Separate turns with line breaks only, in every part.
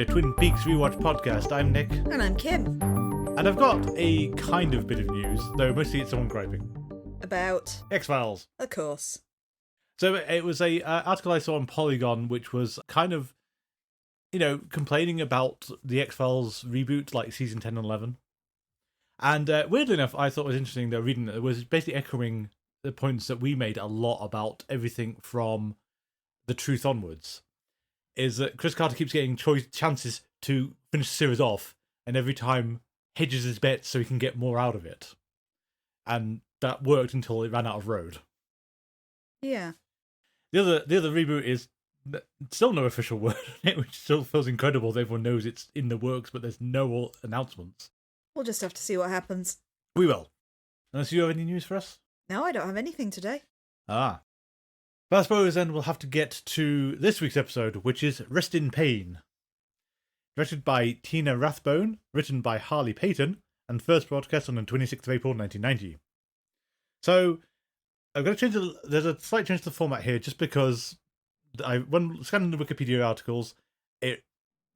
to Twin Peaks Rewatch Podcast. I'm Nick.
And I'm Kim.
And I've got a kind of bit of news, though mostly it's someone griping.
About?
X-Files.
Of course.
So it was a article I saw on Polygon, which was kind of, complaining about the X-Files reboot, like season 10 and 11. And weirdly enough, I thought it was interesting, though, reading it was basically echoing the points that we made a lot about everything from The Truth onwards. Is that Chris Carter keeps getting chances to finish the series off, and every time hedges his bets so he can get more out of it. And that worked until it ran out of road.
Yeah.
The other reboot is still no official word on it, which still feels incredible that everyone knows it's in the works, but there's no announcements.
We'll just have to see what happens.
We will. Unless you have any news for us?
No, I don't have anything today.
Ah. But I suppose then we'll have to get to this week's episode, which is Rest in Pain. Directed by Tina Rathbone, written by Harley Payton, and first broadcast on the 26th of April 1990. So, I've got to change there's a slight change to the format here, just because when scanning the Wikipedia articles, it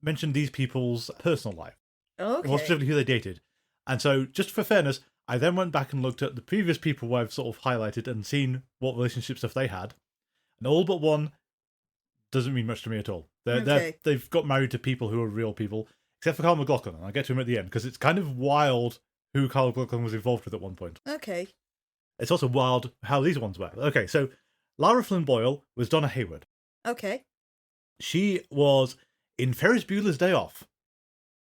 mentioned these people's personal life.
Okay.
More specifically who they dated. And so, just for fairness, I then went back and looked at the previous people where I've sort of highlighted and seen what relationship stuff they had. And all but one doesn't mean much to me at all. They've got married to people who are real people, except for Carl McLachlan, and I'll get to him at the end, because it's kind of wild who Carl McLachlan was involved with at one point.
Okay.
It's also wild how these ones were. Okay, so Lara Flynn Boyle was Donna Hayward.
Okay.
She was in Ferris Bueller's Day Off.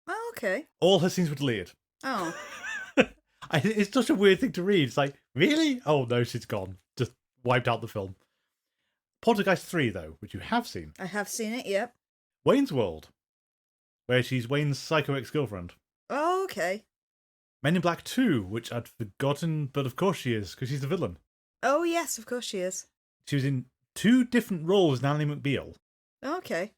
Oh, okay.
All her scenes were deleted.
Oh.
It's such a weird thing to read. It's like, really? Oh, no, she's gone. Just wiped out the film. Poltergeist 3, though, which you have seen.
I have seen it, yep.
Wayne's World, where she's Wayne's psycho ex-girlfriend.
Oh, okay.
Men in Black 2, which I'd forgotten, but of course she is, because she's the villain.
Oh, yes, of course she is.
She was in 2 different roles as Nanny McBeal.
Okay.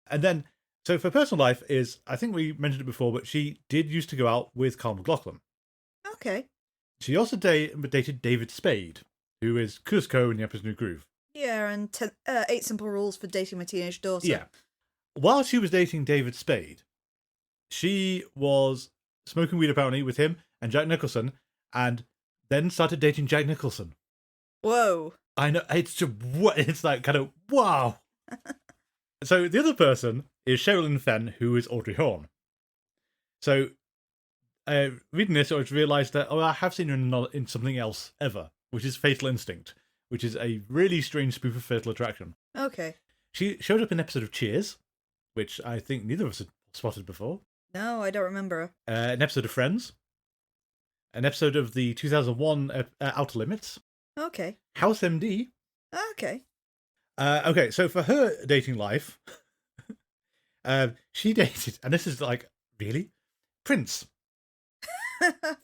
And then, so for personal life is, I think we mentioned it before, but she did used to go out with Carl McLachlan.
Okay.
She also dated David Spade, who is Cusco in The Emperor's New Groove.
Yeah, and 8 Simple Rules for Dating My Teenage Daughter.
Yeah. While she was dating David Spade, she was smoking weed apparently with him and Jack Nicholson, and then started dating Jack Nicholson.
Whoa.
I know, it's like kind of, wow. So the other person is Sherilyn Fenn, who is Audrey Horne. So, reading this, I realised that, I have seen her in something else ever, which is Fatal Instinct, which is a really strange spoof of Fatal Attraction.
Okay.
She showed up in an episode of Cheers, which I think neither of us had spotted before.
No, I don't remember her.
An episode of Friends. An episode of the 2001 Outer Limits.
Okay.
House MD.
Okay.
Okay, so for her dating life, she dated, and this is like, really? Prince.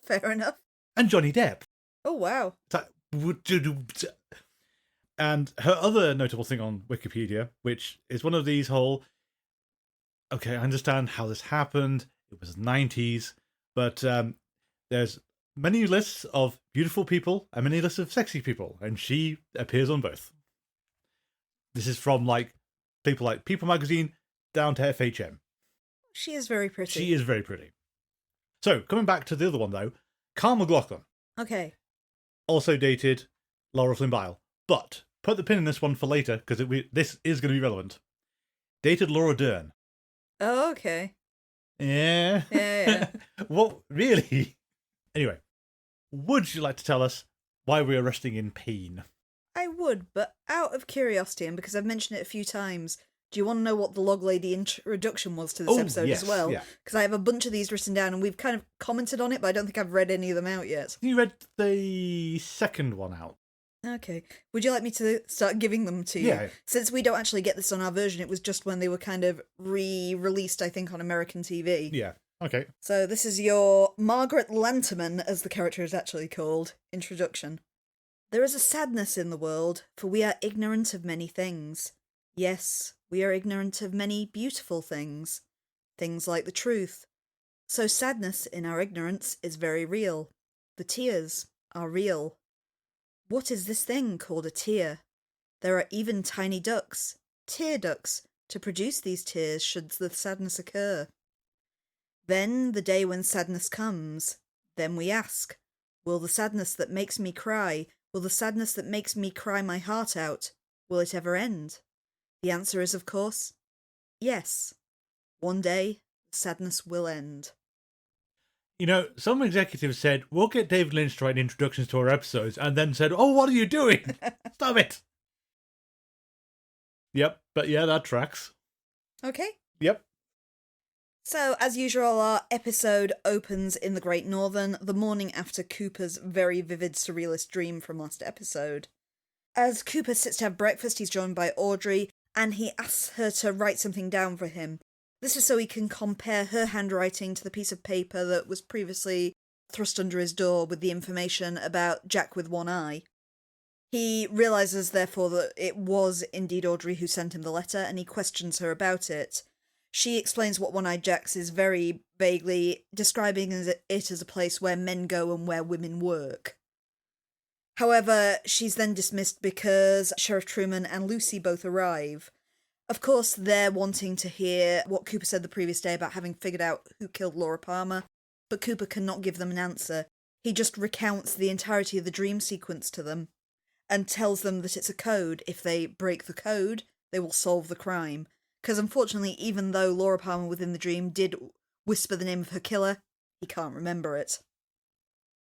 Fair enough.
And Johnny Depp.
Oh, wow.
And her other notable thing on Wikipedia, which is one of these whole, okay, I understand how this happened, it was the 90s, but there's many lists of beautiful people and many lists of sexy people, and she appears on both. This is from people like People Magazine down to FHM.
She is very pretty.
She is very pretty. So, coming back to the other one though, Carl McLachlan.
Okay.
Also dated Laura Flynn Boyle. But, put the pin in this one for later, because this is going to be relevant. Dated Laura Dern.
Oh, okay.
Yeah.
Yeah.
What, really? Anyway, would you like to tell us why we are resting in pain?
I would, but out of curiosity, and because I've mentioned it a few times, do you want to know what the Log Lady introduction was to this episode
yes,
as well?
Yeah.
Because I have a bunch of these written down, and we've kind of commented on it, but I don't think I've read any of them out yet.
You read the second one out.
Okay. Would you like me to start giving them to you?
Yeah.
Since we don't actually get this on our version, it was just when they were kind of re-released, I think, on American TV.
Yeah. Okay.
So this is your Margaret Lanterman, as the character is actually called, introduction. There is a sadness in the world, for we are ignorant of many things. Yes, we are ignorant of many beautiful things. Things like the truth. So sadness in our ignorance is very real. The tears are real. What is this thing called a tear? There are even tiny ducks, tear ducks, to produce these tears should the sadness occur. Then, the day when sadness comes, then we ask, will the sadness that makes me cry, will the sadness that makes me cry my heart out, will it ever end? The answer is, of course, yes. One day, the sadness will end.
You know, some executives said, we'll get David Lynch to write introductions to our episodes, and then said, oh, what are you doing? Stop it. Yep, but yeah, that tracks.
Okay.
Yep.
So, as usual, our episode opens in the Great Northern, the morning after Cooper's very vivid surrealist dream from last episode. As Cooper sits to have breakfast, he's joined by Audrey, and he asks her to write something down for him. This is so he can compare her handwriting to the piece of paper that was previously thrust under his door with the information about Jack with one eye. He realises, therefore, that it was indeed Audrey who sent him the letter, and he questions her about it. She explains what One-Eyed Jack's is very vaguely, describing it as a place where men go and where women work. However, she's then dismissed because Sheriff Truman and Lucy both arrive. Of course, they're wanting to hear what Cooper said the previous day about having figured out who killed Laura Palmer, but Cooper cannot give them an answer. He just recounts the entirety of the dream sequence to them, and tells them that it's a code. If they break the code, they will solve the crime. Because unfortunately, even though Laura Palmer within the dream did whisper the name of her killer, he can't remember it.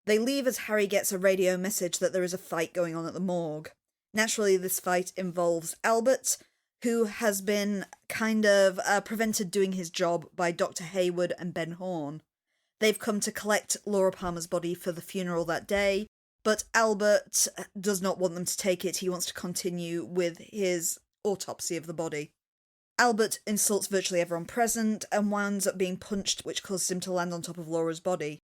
They leave as Harry gets a radio message that there is a fight going on at the morgue. Naturally, this fight involves Albert, who has been kind of prevented doing his job by Dr. Hayward and Ben Horn. They've come to collect Laura Palmer's body for the funeral that day, but Albert does not want them to take it. He wants to continue with his autopsy of the body. Albert insults virtually everyone present and winds up being punched, which causes him to land on top of Laura's body.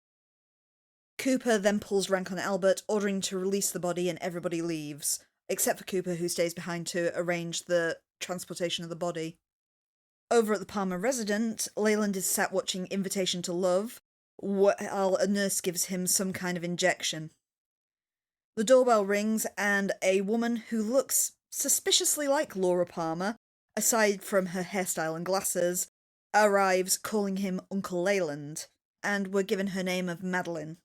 Cooper then pulls rank on Albert, ordering to release the body, and everybody leaves, except for Cooper, who stays behind to arrange the transportation of the body. Over at the Palmer residence, Leyland is sat watching Invitation to Love, while a nurse gives him some kind of injection. The doorbell rings, and a woman who looks suspiciously like Laura Palmer, aside from her hairstyle and glasses, arrives calling him Uncle Leyland, and we're given her name of Madeline.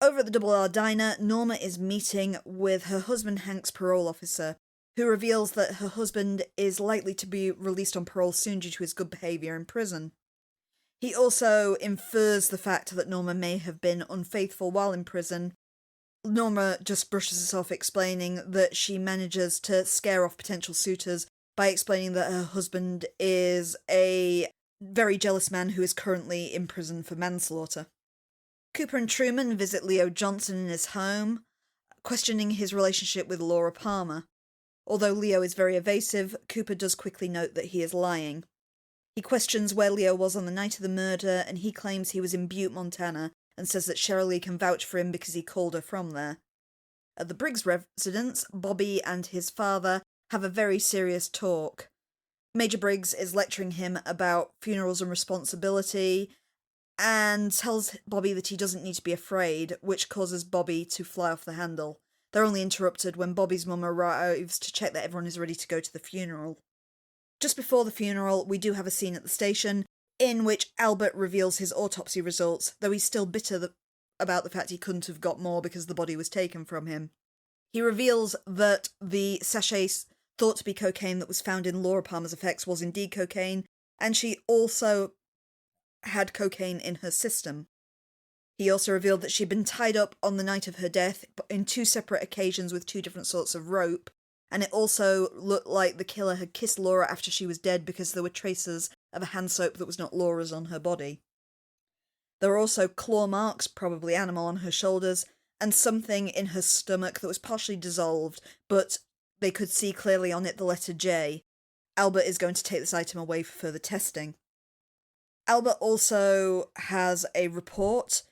Over at the Double R Diner, Norma is meeting with her husband Hank's parole officer, who reveals that her husband is likely to be released on parole soon due to his good behaviour in prison. He also infers the fact that Norma may have been unfaithful while in prison. Norma just brushes this off, explaining that she manages to scare off potential suitors by explaining that her husband is a very jealous man who is currently in prison for manslaughter. Cooper and Truman visit Leo Johnson in his home, questioning his relationship with Laura Palmer. Although Leo is very evasive, Cooper does quickly note that he is lying. He questions where Leo was on the night of the murder, and he claims he was in Butte, Montana, and says that Cheryl Lee can vouch for him because he called her from there. At the Briggs residence, Bobby and his father have a very serious talk. Major Briggs is lecturing him about funerals and responsibility, and tells Bobby that he doesn't need to be afraid, which causes Bobby to fly off the handle. They're only interrupted when Bobby's mum arrives to check that everyone is ready to go to the funeral. Just before the funeral, we do have a scene at the station in which Albert reveals his autopsy results, though he's still bitter about the fact he couldn't have got more because the body was taken from him. He reveals that the sachet thought to be cocaine that was found in Laura Palmer's effects was indeed cocaine, and she also had cocaine in her system. He also revealed that she'd been tied up on the night of her death in 2 separate occasions with 2 different sorts of rope, and it also looked like the killer had kissed Laura after she was dead because there were traces of a hand soap that was not Laura's on her body. There were also claw marks, probably animal, on her shoulders, and something in her stomach that was partially dissolved, but they could see clearly on it the letter J. Albert is going to take this item away for further testing. Albert also has a report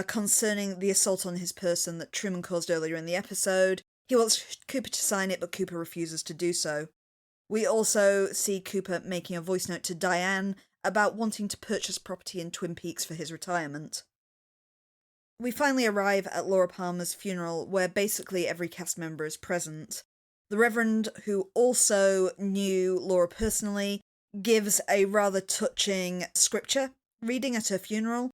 concerning the assault on his person that Truman caused earlier in the episode. He wants Cooper to sign it, but Cooper refuses to do so. We also see Cooper making a voice note to Diane about wanting to purchase property in Twin Peaks for his retirement. We finally arrive at Laura Palmer's funeral, where basically every cast member is present. The Reverend, who also knew Laura personally, gives a rather touching scripture reading at her funeral.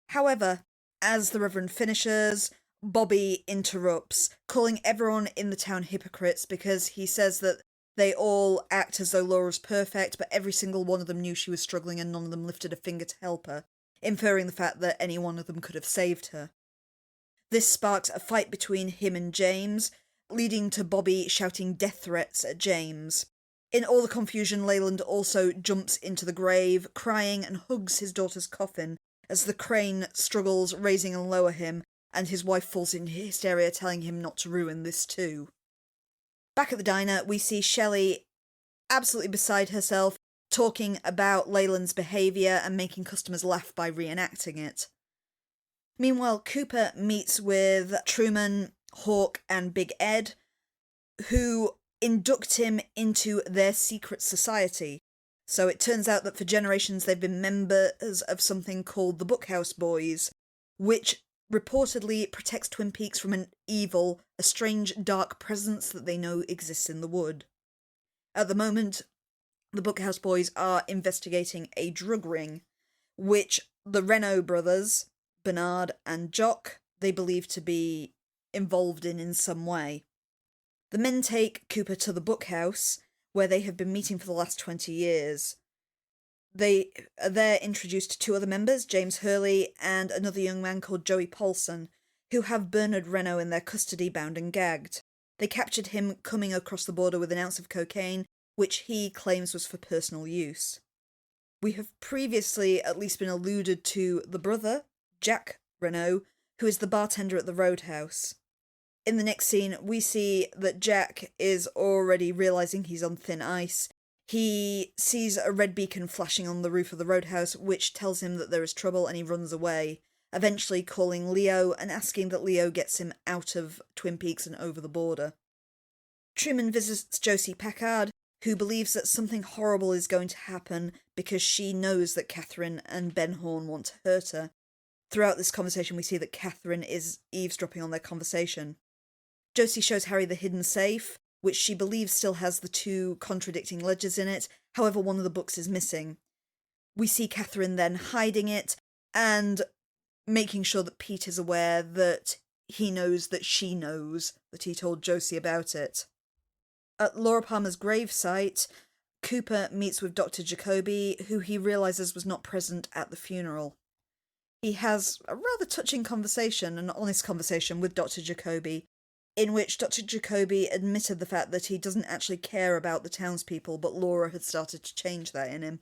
However, as the Reverend finishes, Bobby interrupts, calling everyone in the town hypocrites because he says that they all act as though Laura's perfect, but every single one of them knew she was struggling and none of them lifted a finger to help her, inferring the fact that any one of them could have saved her. This sparks a fight between him and James, leading to Bobby shouting death threats at James. In all the confusion, Leyland also jumps into the grave, crying, and hugs his daughter's coffin as the crane struggles raising and lower him, and his wife falls into hysteria, telling him not to ruin this too. Back at the diner, we see Shelley absolutely beside herself, talking about Leyland's behaviour and making customers laugh by reenacting it. Meanwhile, Cooper meets with Truman, Hawk, and Big Ed, who induct him into their secret society. So it turns out that for generations they've been members of something called the Bookhouse Boys, which reportedly protects Twin Peaks from an evil, a strange, dark presence that they know exists in the wood. At the moment, the Bookhouse Boys are investigating a drug ring, which the Renault brothers, Bernard and Jock, they believe to be involved in some way. The men take Cooper to the bookhouse, where they have been meeting for the last 20 years. They are there introduced to two other members, James Hurley and another young man called Joey Paulson, who have Bernard Renault in their custody, bound and gagged. They captured him coming across the border with an ounce of cocaine, which he claims was for personal use. We have previously at least been alluded to the brother, Jack Renault, who is the bartender at the Roadhouse. In the next scene, we see that Jack is already realising he's on thin ice. He sees a red beacon flashing on the roof of the Roadhouse, which tells him that there is trouble, and he runs away, eventually calling Leo and asking that Leo gets him out of Twin Peaks and over the border. Truman visits Josie Packard, who believes that something horrible is going to happen because she knows that Catherine and Ben Horn want to hurt her. Throughout this conversation, we see that Catherine is eavesdropping on their conversation. Josie shows Harry the hidden safe, which she believes still has the two contradicting ledgers in it, however one of the books is missing. We see Catherine then hiding it, and making sure that Pete is aware that he knows that she knows that he told Josie about it. At Laura Palmer's gravesite, Cooper meets with Dr. Jacoby, who he realises was not present at the funeral. He has a rather touching conversation, an honest conversation with Dr. Jacoby, in which Dr. Jacoby admitted the fact that he doesn't actually care about the townspeople, but Laura had started to change that in him.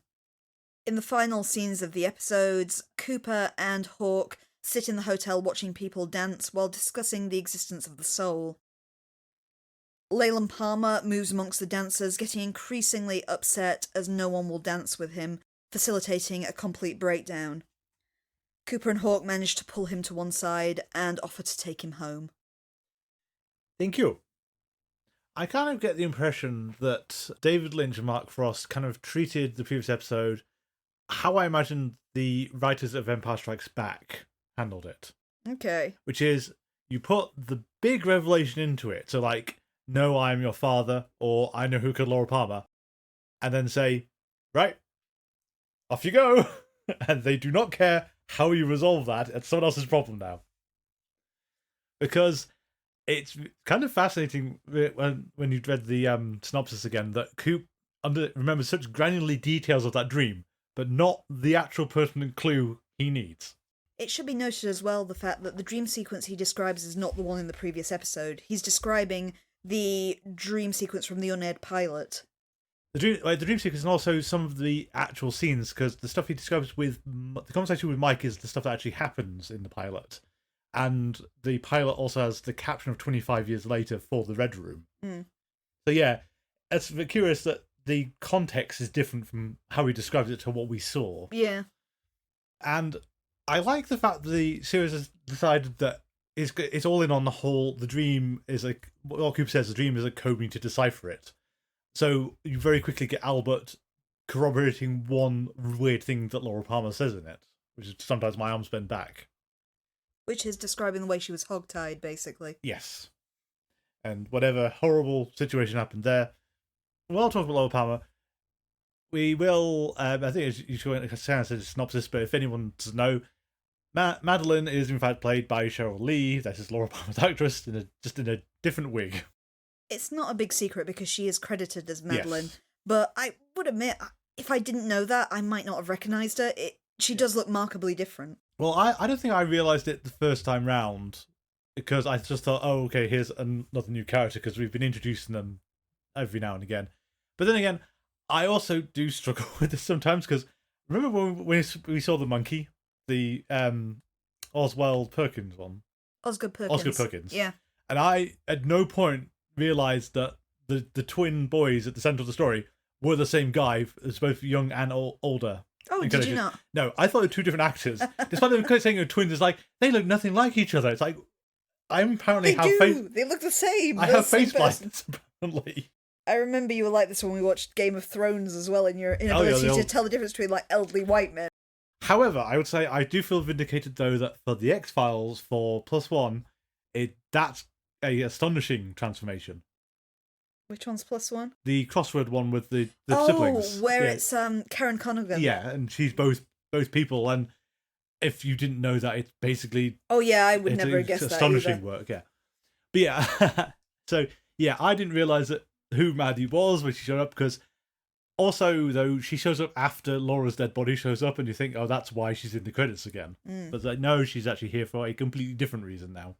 In the final scenes of the episodes, Cooper and Hawk sit in the hotel watching people dance while discussing the existence of the soul. Leyland Palmer moves amongst the dancers, getting increasingly upset as no one will dance with him, facilitating a complete breakdown. Cooper and Hawk manage to pull him to one side and offer to take him home.
Thank you. I kind of get the impression that David Lynch and Mark Frost kind of treated the previous episode how I imagine the writers of Empire Strikes Back handled it.
Okay.
Which is, you put the big revelation into it, so like, no, I am your father, or I know who killed Laura Palmer, and then say, right, off you go. And they do not care how you resolve that. It's someone else's problem now. Because it's kind of fascinating when you've read the synopsis again that Coop remembers such granular details of that dream, but not the actual pertinent clue he needs.
It should be noted as well the fact that the dream sequence he describes is not the one in the previous episode. He's describing the dream sequence from the unaired pilot.
The dream sequence and also some of the actual scenes, because the stuff he describes with the conversation with Mike is the stuff that actually happens in the pilot. And the pilot also has the caption of 25 years later for the Red Room.
Mm.
So yeah, it's curious that the context is different from how he describes it to what we saw.
Yeah.
And I like the fact that the series has decided that it's all in on the whole, the dream is like, what Cooper says, the dream is a code, we need to decipher it. So you very quickly get Albert corroborating one weird thing that Laura Palmer says in it, which is sometimes my arms bend back.
Which is describing the way she was hogtied, basically.
Yes. And whatever horrible situation happened there, well, I'll talk about Laura Palmer. we will. I think you should say a synopsis, but if anyone doesn't know, Madeline is in fact played by Cheryl Lee. That is Laura Palmer's actress, just in a different wig.
It's not a big secret because she is credited as Madeline,
Yes.
but I would admit, if I didn't know that, I might not have recognised her. She does look markedly different.
Well, I don't think I realised it the first time round, because I just thought, oh, okay, here's another new character, because we've been introducing them every now and again. But then again, I also do struggle with this sometimes, because remember when we saw the monkey, the Oswald Perkins one?
Osgood Perkins. Yeah.
And I, at no point, realised that the twin boys at the centre of the story were the same guy, as both young and older.
Oh, did you not?
No, I thought they were two different actors. Despite them saying they're twins, it's like, they look nothing like each other. It's like, I'm apparently
They look the same.
I have face blindness, apparently.
I remember you were like this when we watched Game of Thrones as well, in your inability to tell the difference between like elderly white men.
However, I would say I do feel vindicated though that for the X-Files for +1, that's a astonishing transformation.
Which one's +1?
The crossword one with the siblings.
Oh, where it's Karen Connigan.
Yeah, and she's both people, and if you didn't know that, it's basically...
Oh yeah, I would never guess that
astonishing work, yeah. But yeah, so yeah, I didn't realise that who Maddie was when she showed up, because also, though, she shows up after Laura's dead body shows up, and you think, oh, that's why she's in the credits again. But like, no, she's actually here for a completely different reason now.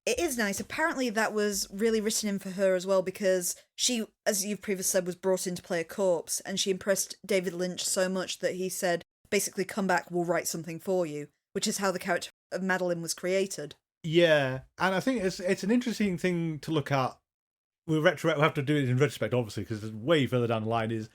It is nice. Apparently that was really written in for her as well, because she, as you've previously said, was brought in to play a corpse, and she impressed David Lynch so much that he said, basically, come back, we'll write something for you, which is how the character of Madeline was created.
Yeah, and I think it's an interesting thing to look at. We'll have to do it in retrospect, obviously, because it's way further down the line, is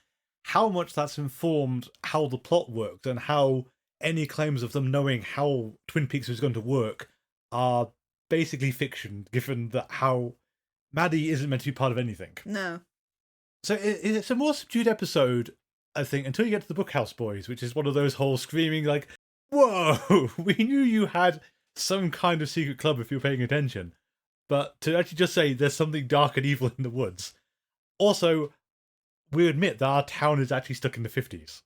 how much that's informed how the plot works, and how any claims of them knowing how Twin Peaks was going to work are basically fiction, given that how Maddie isn't meant to be part of anything.
No.
So it's a more subdued episode, I think, until you get to the Bookhouse Boys, which is one of those whole screaming like, whoa, we knew you had some kind of secret club if you're paying attention. But to actually just say there's something dark and evil in the woods. Also, we admit that our town is actually stuck in the 50s.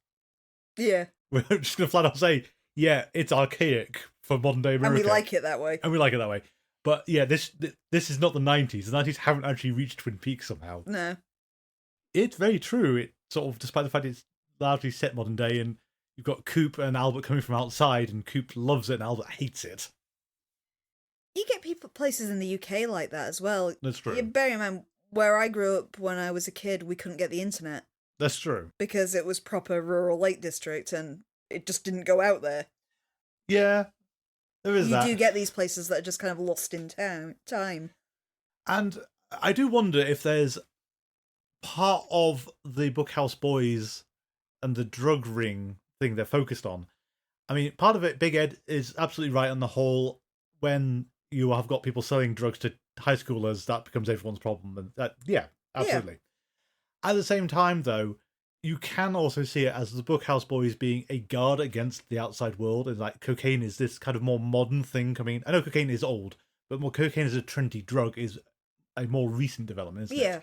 Yeah.
We're just going to flat out say, yeah, it's archaic for modern day America.
And we like it that way.
But yeah, this is not the 90s. The 90s haven't actually reached Twin Peaks somehow.
No.
It's very true. It sort of, despite the fact it's largely set modern day, and you've got Coop and Albert coming from outside, and Coop loves it and Albert hates it.
You get places in the UK like that as well.
That's true.
You bear in mind, where I grew up when I was a kid, we couldn't get the internet.
That's true.
Because it was proper rural Lake District, and it just didn't go out there.
Yeah, there is that.
You do get these places that are just kind of lost in time.
And I do wonder if there's part of the Bookhouse Boys and the drug ring thing they're focused on. I mean, part of it, Big Ed is absolutely right on the whole. When you have got people selling drugs to high schoolers, that becomes everyone's problem. And that, yeah, absolutely. Yeah. At the same time, though, you can also see it as the Bookhouse Boys being a guard against the outside world. And like, cocaine is this kind of more modern thing coming. I know cocaine is old, but more cocaine as a trendy drug is a more recent development, isn't it?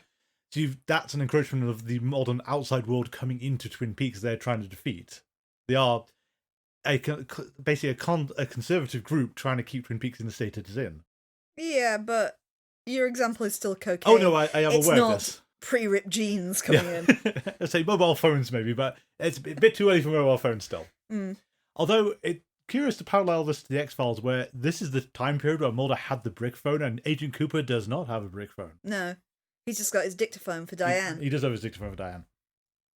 So that's an encroachment of the modern outside world coming into Twin Peaks they're trying to defeat. They are basically a conservative group trying to keep Twin Peaks in the state it is in.
Yeah, but your example is still cocaine.
Oh no, I am aware of this.
It's not pre-ripped jeans coming in.
I'd say mobile phones maybe, but it's a bit too early for mobile phones still. Although it's curious to parallel this to the X-Files, where this is the time period where Mulder had the brick phone and Agent Cooper does not have a brick phone.
No, he's just got his dictaphone for Diane.
He does have his dictaphone for Diane.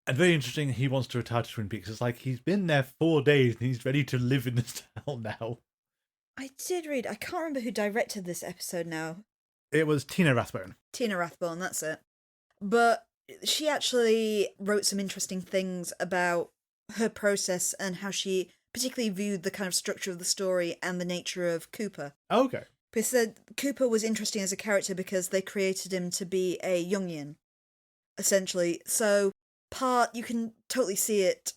And very interesting, he wants to retire to Twin Peaks. It's like he's been there 4 days and he's ready to live in this town now.
I did read, I can't remember who directed this episode now.
It was Tina Rathbone.
Tina Rathbone, that's it. But she actually wrote some interesting things about her process and how she particularly viewed the kind of structure of the story and the nature of Cooper.
Okay.
Because said Cooper was interesting as a character because they created him to be a Jungian, essentially. So you can totally see it.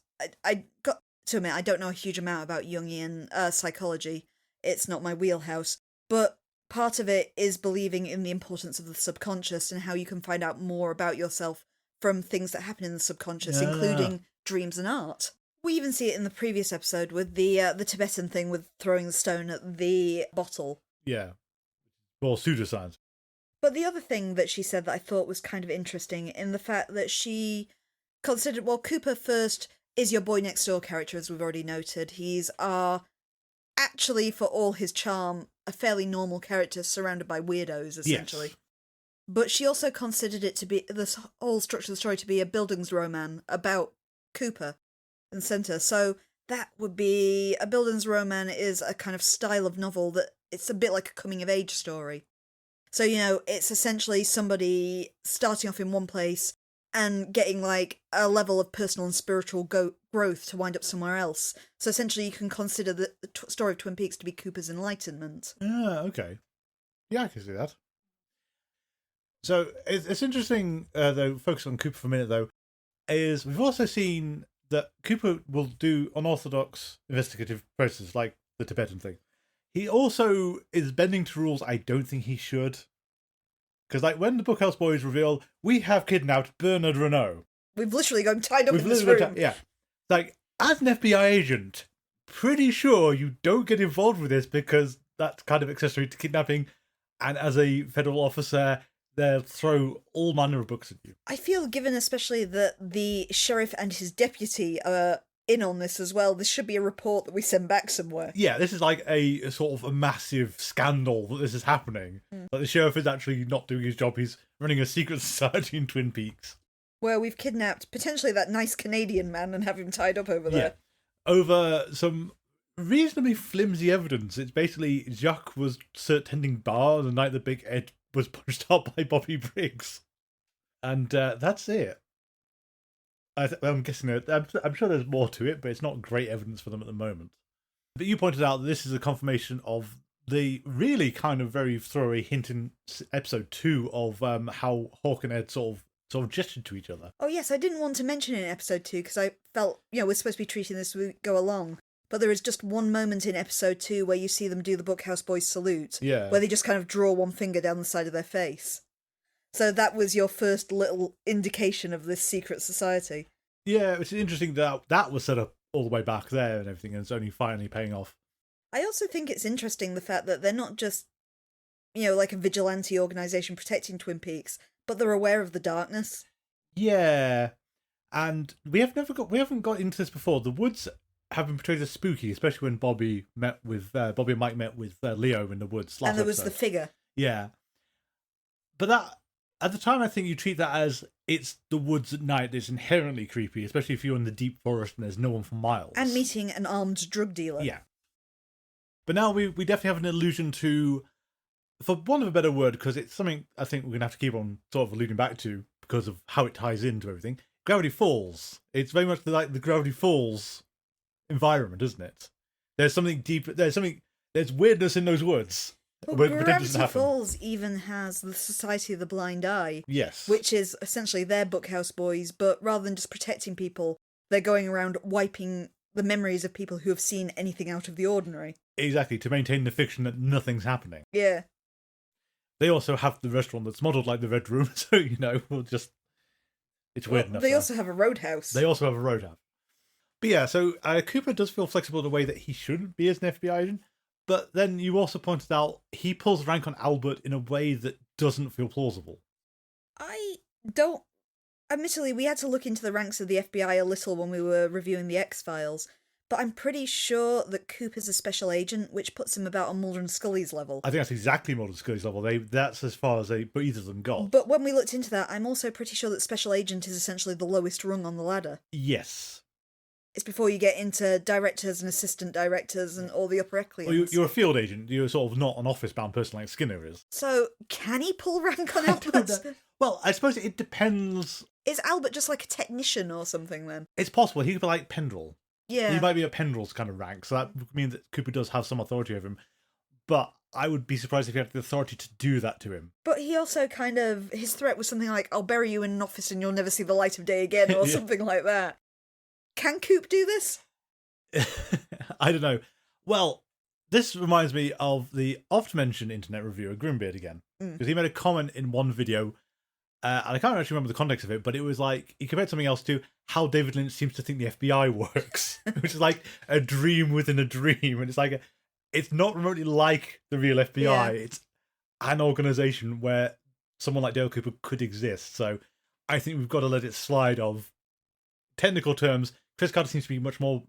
I got to admit, I don't know a huge amount about Jungian psychology. It's not my wheelhouse. But part of it is believing in the importance of the subconscious and how you can find out more about yourself from things that happen in the subconscious,
Yeah.
including dreams and art. We even see it in the previous episode with the Tibetan thing with throwing the stone at the bottle.
Yeah. More pseudoscience.
But the other thing that she said that I thought was kind of interesting in the fact that she considered, well, Cooper first is your boy next door character, as we've already noted. He's actually, for all his charm, a fairly normal character surrounded by weirdos, essentially.
Yes.
But she also considered it to be, this whole structure of the story to be a Bildungsroman about Cooper and Center. So that would be, a Bildungsroman is a kind of style of novel that it's a bit like a coming-of-age story. So, it's essentially somebody starting off in one place and getting, like, a level of personal and spiritual growth to wind up somewhere else. So essentially you can consider the story of Twin Peaks to be Cooper's enlightenment.
Ah, okay. Yeah, I can see that. So it's interesting, though, focus on Cooper for a minute, though, is we've also seen that Cooper will do unorthodox investigative processes, like the Tibetan thing. He also is bending to rules I don't think he should. Because, like, when the Bookhouse Boys reveal, we have kidnapped Bernard Renault.
We've literally got him tied up in this room.
Yeah. Like, as an FBI agent, pretty sure you don't get involved with this because that's kind of accessory to kidnapping. And as a federal officer, they'll throw all manner of books at you.
I feel, given especially that the sheriff and his deputy are in on this as well, this should be a report that we send back somewhere.
Yeah, this is like a sort of a massive scandal that this is happening. Like, the sheriff is actually not doing his job. He's running a secret society in Twin Peaks.
Where we've kidnapped potentially that nice Canadian man and have him tied up over there.
Yeah. Over some reasonably flimsy evidence. It's basically Jacques was tending bar the night that Big Ed was punched out by Bobby Briggs. And that's it. I'm guessing I'm sure there's more to it, but it's not great evidence for them at the moment. But you pointed out that this is a confirmation of the really kind of very throwaway hint in episode 2 of how Hawk and Ed sort of gestured to each other.
Oh yes, I didn't want to mention it in episode 2 because I felt, we're supposed to be treating this as we go along. But there is just one moment in episode 2 where you see them do the Bookhouse Boys salute.
Yeah.
Where they just kind of draw one finger down the side of their face. So that was your first little indication of this secret society. Yeah,
it's interesting that was set up all the way back there and everything, and it's only finally paying off.
I also think it's interesting the fact that they're not just, like a vigilante organisation protecting Twin Peaks, but they're aware of the darkness.
Yeah, and we haven't got into this before. The woods have been portrayed as spooky, especially when Bobby and Mike met with Leo in the woods.
And there was the figure.
Yeah, but that at the time, I think you treat that as it's the woods at night. It's inherently creepy, especially if you're in the deep forest and there's no one for miles.
And meeting an armed drug dealer.
Yeah. But now we definitely have an allusion to, for want of a better word, because it's something I think we're going to have to keep on sort of alluding back to because of how it ties into everything. Gravity Falls. It's very much like the Gravity Falls environment, isn't it? There's something deep. There's weirdness in those woods.
Well, Gravity Falls even has the Society of the Blind Eye.
Yes.
Which is essentially their Bookhouse Boys, but rather than just protecting people, they're going around wiping the memories of people who have seen anything out of the ordinary.
Exactly, to maintain the fiction that nothing's happening.
Yeah.
They also have the restaurant that's modelled like the Red Room, so, it's weird enough.
They also have a roadhouse.
They also have a roadhouse. But yeah, so Cooper does feel flexible in a way that he shouldn't be as an FBI agent. But then you also pointed out he pulls rank on Albert in a way that doesn't feel plausible.
I don't... Admittedly, we had to look into the ranks of the FBI a little when we were reviewing the X-Files, but I'm pretty sure that Cooper's a special agent, which puts him about on Mulder and Scully's level.
I think that's exactly Mulder and Scully's level. That's as far as either of them got.
But when we looked into that, I'm also pretty sure that special agent is essentially the lowest rung on the ladder.
Yes.
It's before you get into directors and assistant directors and all the upper echelons.
Well, you're a field agent. You're sort of not an office-bound person like Skinner is.
So, can he pull rank on Albert?
Well, I suppose it depends.
Is Albert just like a technician or something then?
It's possible. He could be like Pendrell.
Yeah.
He might be a Pendrell's kind of rank, so that would mean that Cooper does have some authority over him. But I would be surprised if he had the authority to do that to him.
But he also his threat was something like, I'll bury you in an office and you'll never see the light of day again, or something like that. Can Coop do this?
I don't know. Well, this reminds me of the oft-mentioned internet reviewer Grimbeard again. Because he made a comment in one video and I can't actually remember the context of it, but it was like he compared something else to how David Lynch seems to think the FBI works, which is like a dream within a dream, and it's like it's not remotely like the real FBI.
Yeah.
It's an organization where someone like Dale Cooper could exist. So I think we've got to let it slide. Of technical terms, Chris Carter seems to be much more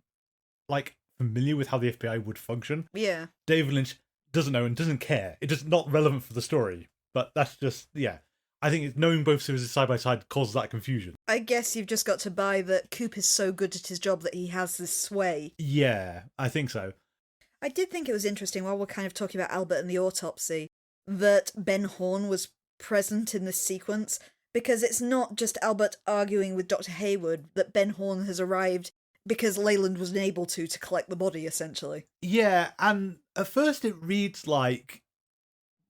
like familiar with how the FBI would function.
Yeah.
David Lynch doesn't know and doesn't care. It's just not relevant for the story. But that's just, yeah. I think it's knowing both series side by side causes that confusion.
I guess you've just got to buy that Coop is so good at his job that he has this sway.
Yeah, I think so.
I did think it was interesting, while we're kind of talking about Albert and the autopsy, that Ben Horne was present in this sequence, because it's not just Albert arguing with Dr. Hayward, that Ben Horne has arrived because Leyland was unable to collect the body, essentially.
Yeah, and at first it reads like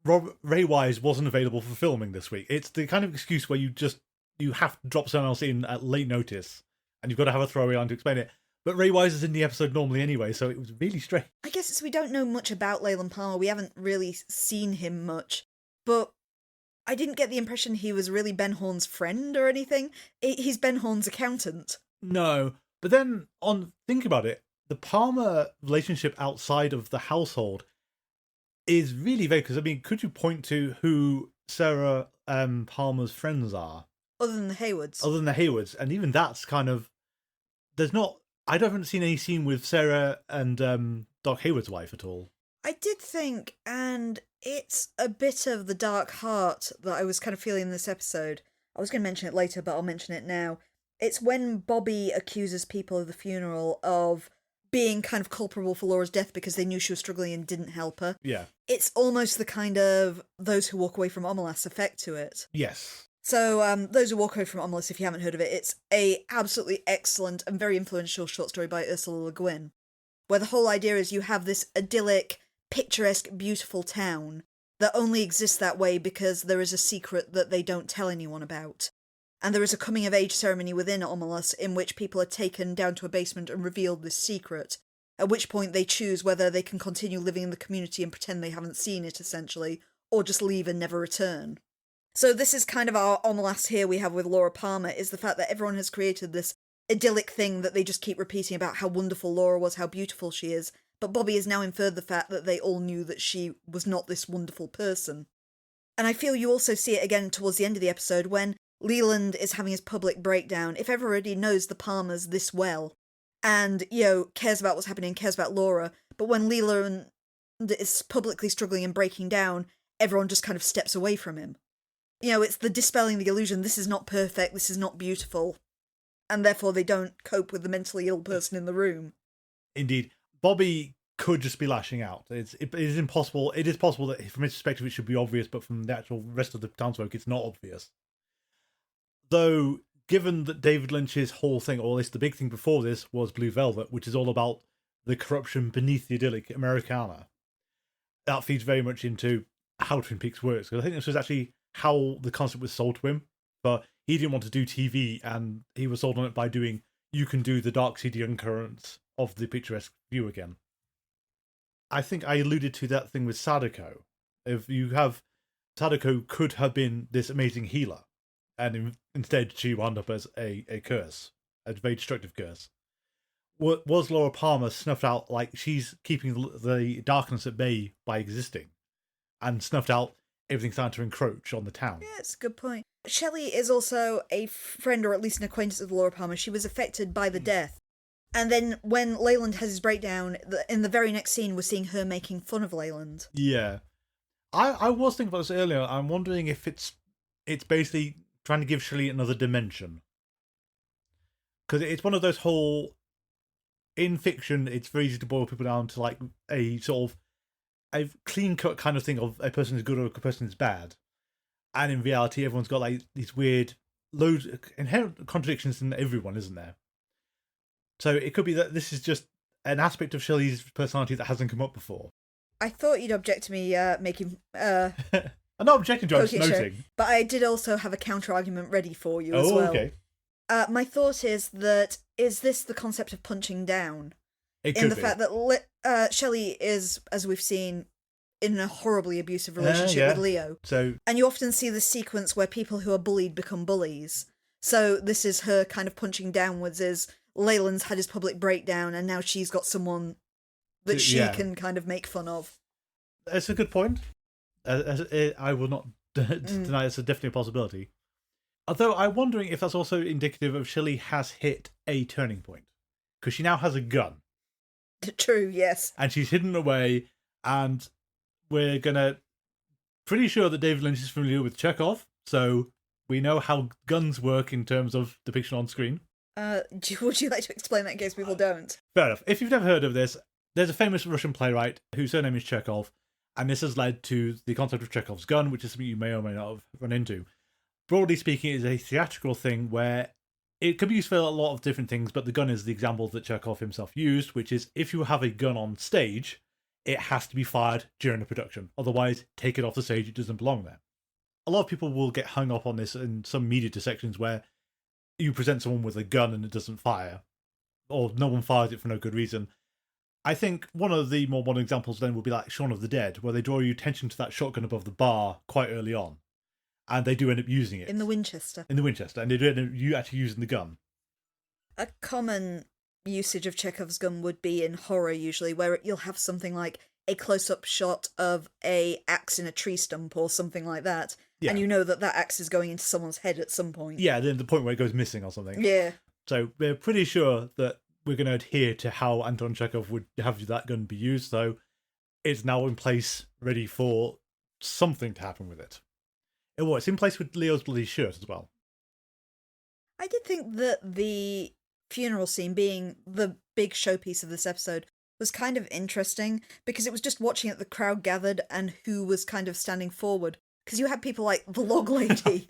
Ray Wise wasn't available for filming this week. It's the kind of excuse where you have to drop someone else in at late notice, and you've got to have a throwaway line to explain it. But Ray Wise is in the episode normally anyway, so it was really strange.
I guess it's we don't know much about Leyland Palmer. We haven't really seen him much. But I didn't get the impression he was really Ben Horne's friend or anything. He's Ben Horne's accountant.
No, but then think about it, the Palmer relationship outside of the household is really vague, because, I mean, could you point to who Sarah Palmer's friends are?
Other than the Haywards.
Other than the Haywards, and even that's kind of... I haven't seen any scene with Sarah and Doc Hayward's wife at all.
I did think, and it's a bit of the dark heart that I was kind of feeling in this episode. I was going to mention it later, but I'll mention it now. It's when Bobby accuses people of the funeral of being kind of culpable for Laura's death because they knew she was struggling and didn't help her.
Yeah.
It's almost the kind of those who walk away from Omelas effect to it.
Yes.
So, those who walk away from Omelas, if you haven't heard of it, it's a absolutely excellent and very influential short story by Ursula Le Guin, where the whole idea is you have this idyllic, picturesque, beautiful town that only exists that way because there is a secret that they don't tell anyone about. And there is a coming-of-age ceremony within Omelas in which people are taken down to a basement and revealed this secret, at which point they choose whether they can continue living in the community and pretend they haven't seen it, essentially, or just leave and never return. So this is kind of our Omelas here we have with Laura Palmer, is the fact that everyone has created this idyllic thing that they just keep repeating about how wonderful Laura was, how beautiful she is, but Bobby has now inferred the fact that they all knew that she was not this wonderful person. And I feel you also see it again towards the end of the episode when Leland is having his public breakdown. If everybody knows the Palmers this well and, cares about what's happening, cares about Laura, but when Leland is publicly struggling and breaking down, everyone just kind of steps away from him. It's the dispelling the illusion, this is not perfect, this is not beautiful, and therefore they don't cope with the mentally ill person in the room.
Indeed. Bobby could just be lashing out. It is impossible. It is possible that from his perspective it should be obvious, but from the actual rest of the townsfolk it's not obvious. Though, given that David Lynch's whole thing, or at least the big thing before this, was Blue Velvet, which is all about the corruption beneath the idyllic Americana, that feeds very much into how Twin Peaks works. Because I think this was actually how the concept was sold to him. But he didn't want to do TV, and he was sold on it by doing, you can do the dark, seedy undercurrents of the picturesque view again. I think I alluded to that thing with Sadako. If you have... Sadako could have been this amazing healer, and instead she wound up as a curse, a very destructive curse. Was Laura Palmer snuffed out like she's keeping the darkness at bay by existing, and snuffed out everything starting to encroach on the town?
Yeah, it's a good point. Shelley is also a friend, or at least an acquaintance of Laura Palmer. She was affected by the death. And then when Leyland has his breakdown, in the very next scene, we're seeing her making fun of Leyland.
Yeah. I was thinking about this earlier. I'm wondering if it's basically trying to give Shelley another dimension. Because it's one of those whole... In fiction, it's very easy to boil people down to like a sort of a clean-cut kind of thing of a person is good or a person is bad. And in reality, everyone's got like these weird, inherent contradictions in everyone, isn't there? So it could be that this is just an aspect of Shelley's personality that hasn't come up before.
I thought you'd object to me making...
I'm not objecting to it, I'm just noting.
Sure. But I did also have a counter-argument ready for you as well.
Okay.
My thought is this the concept of punching down?
It could be.
In the fact that Shelley is, as we've seen, in a horribly abusive relationship with Leo.
So,
and you often see the sequence where people who are bullied become bullies. So this is her kind of punching downwards, is Leyland's had his public breakdown and now she's got someone that she can kind of make fun of.
It's a good point. I will not deny it's definitely a possibility. Although I'm wondering if that's also indicative of Shelley has hit a turning point. Because she now has a gun.
True, yes.
And she's hidden away, and we're gonna... Pretty sure that David Lynch is familiar with Chekhov, so we know how guns work in terms of depiction on screen.
Would you like to explain that in case people don't?
Fair enough. If you've never heard of this, there's a famous Russian playwright whose surname is Chekhov, and this has led to the concept of Chekhov's gun, which is something you may or may not have run into. Broadly speaking, it is a theatrical thing where it could be used for a lot of different things, but the gun is the example that Chekhov himself used, which is if you have a gun on stage, it has to be fired during the production. Otherwise, take it off the stage, it doesn't belong there. A lot of people will get hung up on this in some media dissections where you present someone with a gun and it doesn't fire, or no one fires it for no good reason. I think one of the more modern examples then would be like Shaun of the Dead, where they draw your attention to that shotgun above the bar quite early on. And they do end up using it.
In the Winchester.
And they do end up actually using the gun.
A common usage of Chekhov's gun would be in horror usually, where you'll have something like a close-up shot of a axe in a tree stump or something like that. Yeah. And you know that axe is going into someone's head at some point.
Yeah, then the point where it goes missing or something.
Yeah.
So we're pretty sure that we're going to adhere to how Anton Chekhov would have that gun be used, so it's now in place, ready for something to happen with it. It's in place with Leo's bloody shirt as well.
I did think that the funeral scene, being the big showpiece of this episode, was kind of interesting, because it was just watching it, the crowd gathered and who was kind of standing forward. Because you had people like the log lady.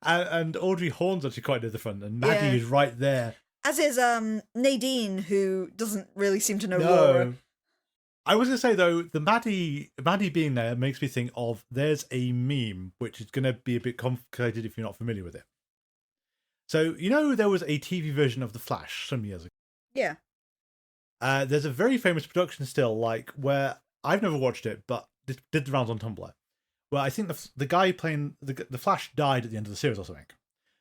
and Audrey Horne's actually quite near the front, and Maddie is right there.
As is Nadine, who doesn't really seem to know Laura.
I was going to say, though, the Maddie being there makes me think of, there's a meme, which is going to be a bit complicated if you're not familiar with it. So, there was a TV version of The Flash some years ago.
Yeah.
There's a very famous production still, where I've never watched it, but it did the rounds on Tumblr, where I think the guy playing the Flash died at the end of the series or something.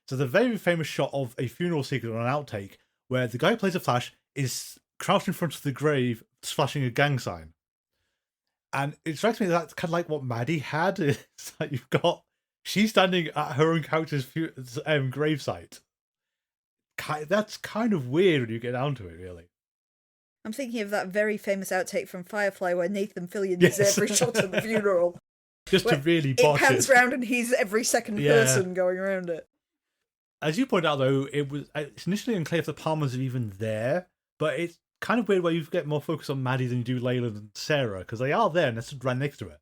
So the very famous shot of a funeral sequence on an outtake, where the guy who plays the Flash is crouched in front of the grave, flashing a gang sign. And it strikes me that's kind of like what Maddie had. It's like she's standing at her own character's gravesite. That's kind of weird when you get down to it, really.
I'm thinking of that very famous outtake from Firefly where Nathan Fillion is every shot of the funeral.
Just to really botch it.
It pans round and he's every second person going around it.
As you point out, though, it's initially unclear if the Palmers are even there, but it's kind of weird where you get more focus on Maddie than you do Leyland and Sarah, because they are there and they're right next to her.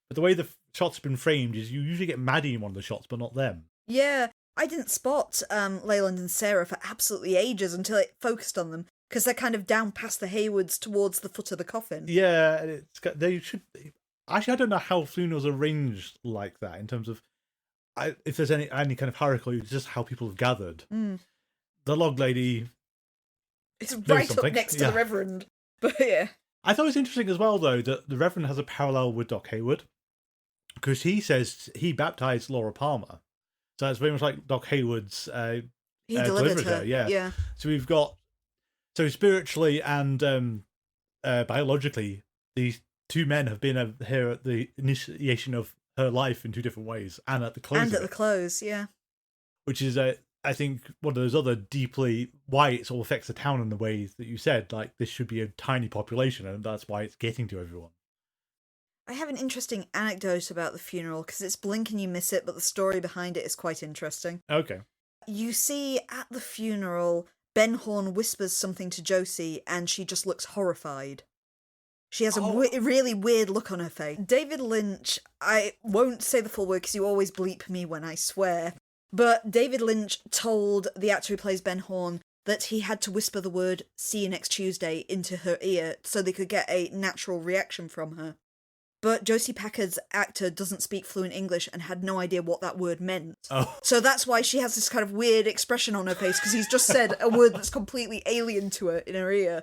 But the way the shots have been framed is you usually get Maddie in one of the shots, but not them.
Yeah, I didn't spot Leyland and Sarah for absolutely ages until it focused on them, because they're kind of down past the Haywoods towards the foot of the coffin.
Yeah, they should... Actually, I don't know how funerals are arranged like that in terms of if there's any kind of hierarchy, it's just how people have gathered. The log lady...
It's right up next to the Reverend. But yeah.
I thought it was interesting as well, though, that the Reverend has a parallel with Doc Hayward, because he says he baptized Laura Palmer. So it's very much like Doc Hayward's
he delivered her.
Yeah. So we've got... So spiritually and biologically, these two men have been here at the initiation of her life in two different ways, and at the close.
And at the close, yeah.
Which is, I think, one of those other deeply why it all affects the town in the ways that you said. Like, this should be a tiny population, and that's why it's getting to everyone.
I have an interesting anecdote about the funeral, because it's blink and you miss it, but the story behind it is quite interesting.
Okay.
You see, at the funeral, Ben Horne whispers something to Josie, and she just looks horrified. She has a really weird look on her face. David Lynch, I won't say the full word because you always bleep me when I swear, but David Lynch told the actor who plays Ben Horne that he had to whisper the word "see you next Tuesday" into her ear so they could get a natural reaction from her. But Josie Packard's actor doesn't speak fluent English and had no idea what that word meant.
Oh.
So that's why she has this kind of weird expression on her face, because he's just said a word that's completely alien to her in her ear.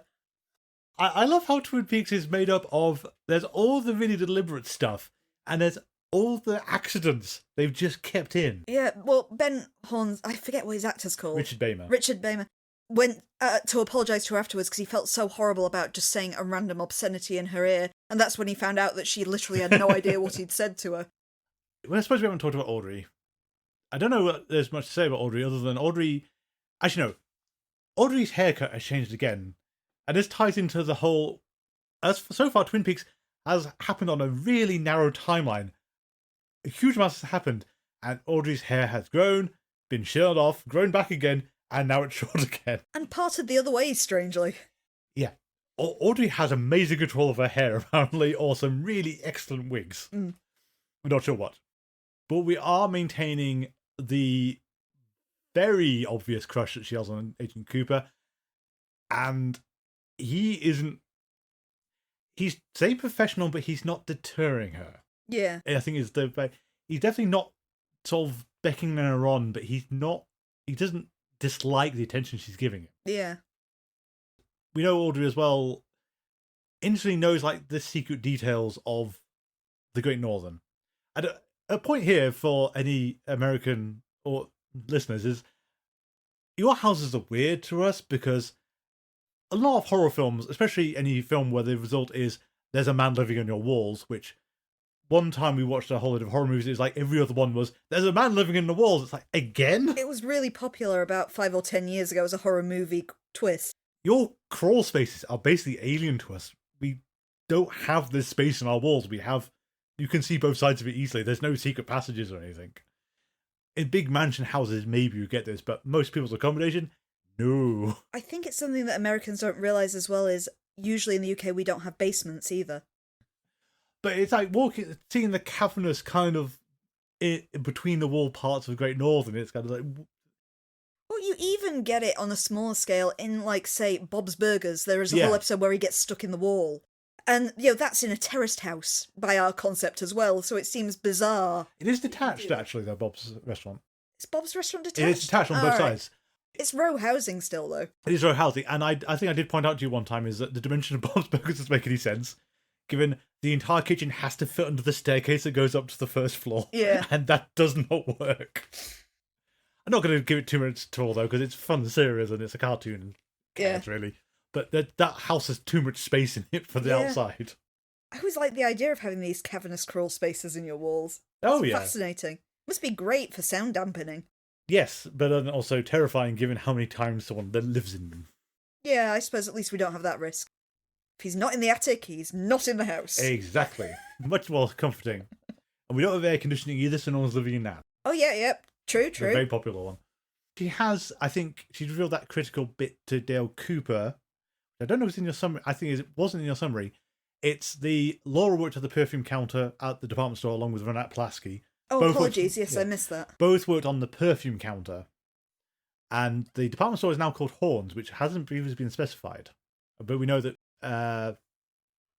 I love how Twin Peaks is made up of, there's all the really deliberate stuff, and there's all the accidents they've just kept in.
Yeah, well, Ben Horns, I forget what his actor's called.
Richard Beymer.
Richard Beymer went to apologise to her afterwards because he felt so horrible about just saying a random obscenity in her ear, and that's when he found out that she literally had no idea what he'd said to her.
Well, I suppose we haven't talked about Audrey. I don't know what there's much to say about Audrey other than Audrey... Actually, no. Audrey's haircut has changed again, and this ties into the whole... So far, Twin Peaks has happened on a really narrow timeline. A huge amount has happened, and Audrey's hair has grown, been shaved off, grown back again, and now it's short again.
And parted the other way, strangely.
Yeah. Audrey has amazing control of her hair, apparently, or some really excellent wigs.
Mm.
We're not sure what. But we are maintaining the very obvious crush that she has on Agent Cooper, and he isn't... He's saying professional, but he's not deterring her.
Yeah.
I think is the... He's definitely not sort of beckoning her on, but he's not... He doesn't dislike the attention she's giving him.
Yeah.
We know Audrey as well instantly knows like the secret details of the Great Northern. And a point here for any American or listeners is your houses are weird to us because a lot of horror films, especially any film where the result is there's a man living on your walls, which one time we watched a whole lot of horror movies, it's like every other one was, there's a man living in the walls. It's like, again?
It was really popular about 5 or 10 years ago as a horror movie twist.
Your crawl spaces are basically alien to us. We don't have this space in our walls. You can see both sides of it easily. There's no secret passages or anything. In big mansion houses, maybe you get this, but most people's accommodation, no.
I think it's something that Americans don't realise as well is usually in the UK we don't have basements either.
But it's like seeing the cavernous kind of between the wall parts of Great Northern. It's kind of like...
Well, you even get it on a smaller scale in, like, say, Bob's Burgers. There is a whole episode where he gets stuck in the wall. And, that's in a terraced house by our concept as well, so it seems bizarre.
It is detached, actually, though, Bob's restaurant.
Is Bob's restaurant detached?
It is detached on both sides.
It's row housing still, though.
It is row housing, and I think I did point out to you one time is that the dimension of Bob's Burgers doesn't make any sense, given the entire kitchen has to fit under the staircase that goes up to the first floor.
Yeah.
And that does not work. I'm not going to give it too much to all, though, because it's fun series and it's a cartoon. Cares, really. But that house has too much space in it for the outside.
I always like the idea of having these cavernous crawl spaces in your walls.
Oh,
it's
yeah.
Fascinating. Must be great for sound dampening.
Yes, but also terrifying given how many times someone that lives in them.
Yeah, I suppose at least we don't have that risk. If he's not in the attic, he's not in the house.
Exactly. Much more comforting. And we don't have air conditioning either, so no one's living in that.
Oh, yeah. True.
It's a very popular one. She has, I think, she revealed that critical bit to Dale Cooper. I don't know if it's in your summary. I think it wasn't in your summary. It's the Laura worked at the perfume counter at the department store along with Renat Pulaski.
Oh, apologies. Yes, I missed that.
Both worked on the perfume counter. And the department store is now called Horns, which hasn't previously been specified. But we know that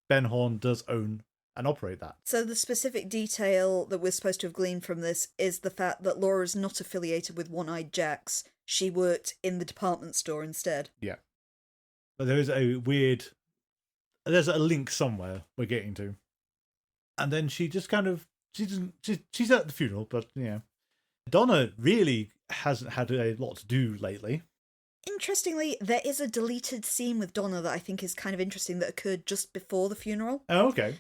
Ben Horn does own and operate that.
So the specific detail that we're supposed to have gleaned from this is the fact that Laura is not affiliated with One-Eyed Jacks. She worked in the department store instead.
Yeah. But there is there's a link somewhere we're getting to. And then she just kind of, she's at the funeral, but, Donna really hasn't had a lot to do lately.
Interestingly, there is a deleted scene with Donna that I think is kind of interesting that occurred just before the funeral.
Oh, okay.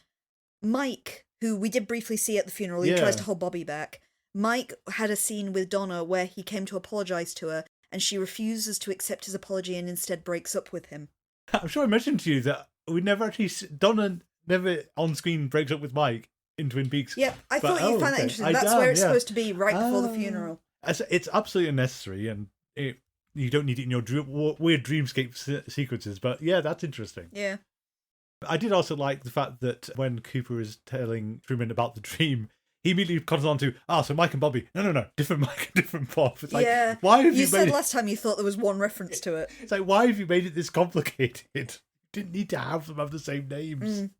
Mike, who we did briefly see at the funeral, he tries to hold Bobby back. Mike had a scene with Donna where he came to apologise to her, and she refuses to accept his apology and instead breaks up with him.
I'm sure I mentioned to you that we never actually... Donna never on screen breaks up with Mike in Twin Peaks.
Yep, I thought you'd find that interesting. That's where it's supposed to be, right before the funeral.
It's absolutely unnecessary, and you don't need it in your weird dreamscape sequences, but yeah, that's interesting.
Yeah.
I did also like the fact that when Cooper is telling Truman about the dream, he immediately comes on to, so Mike and Bobby. No, different Mike and different Bob. It's like, why have you
said last time you thought there was one reference to it.
It's like, why have you made it this complicated? You didn't need to have them have the same names.
Mm.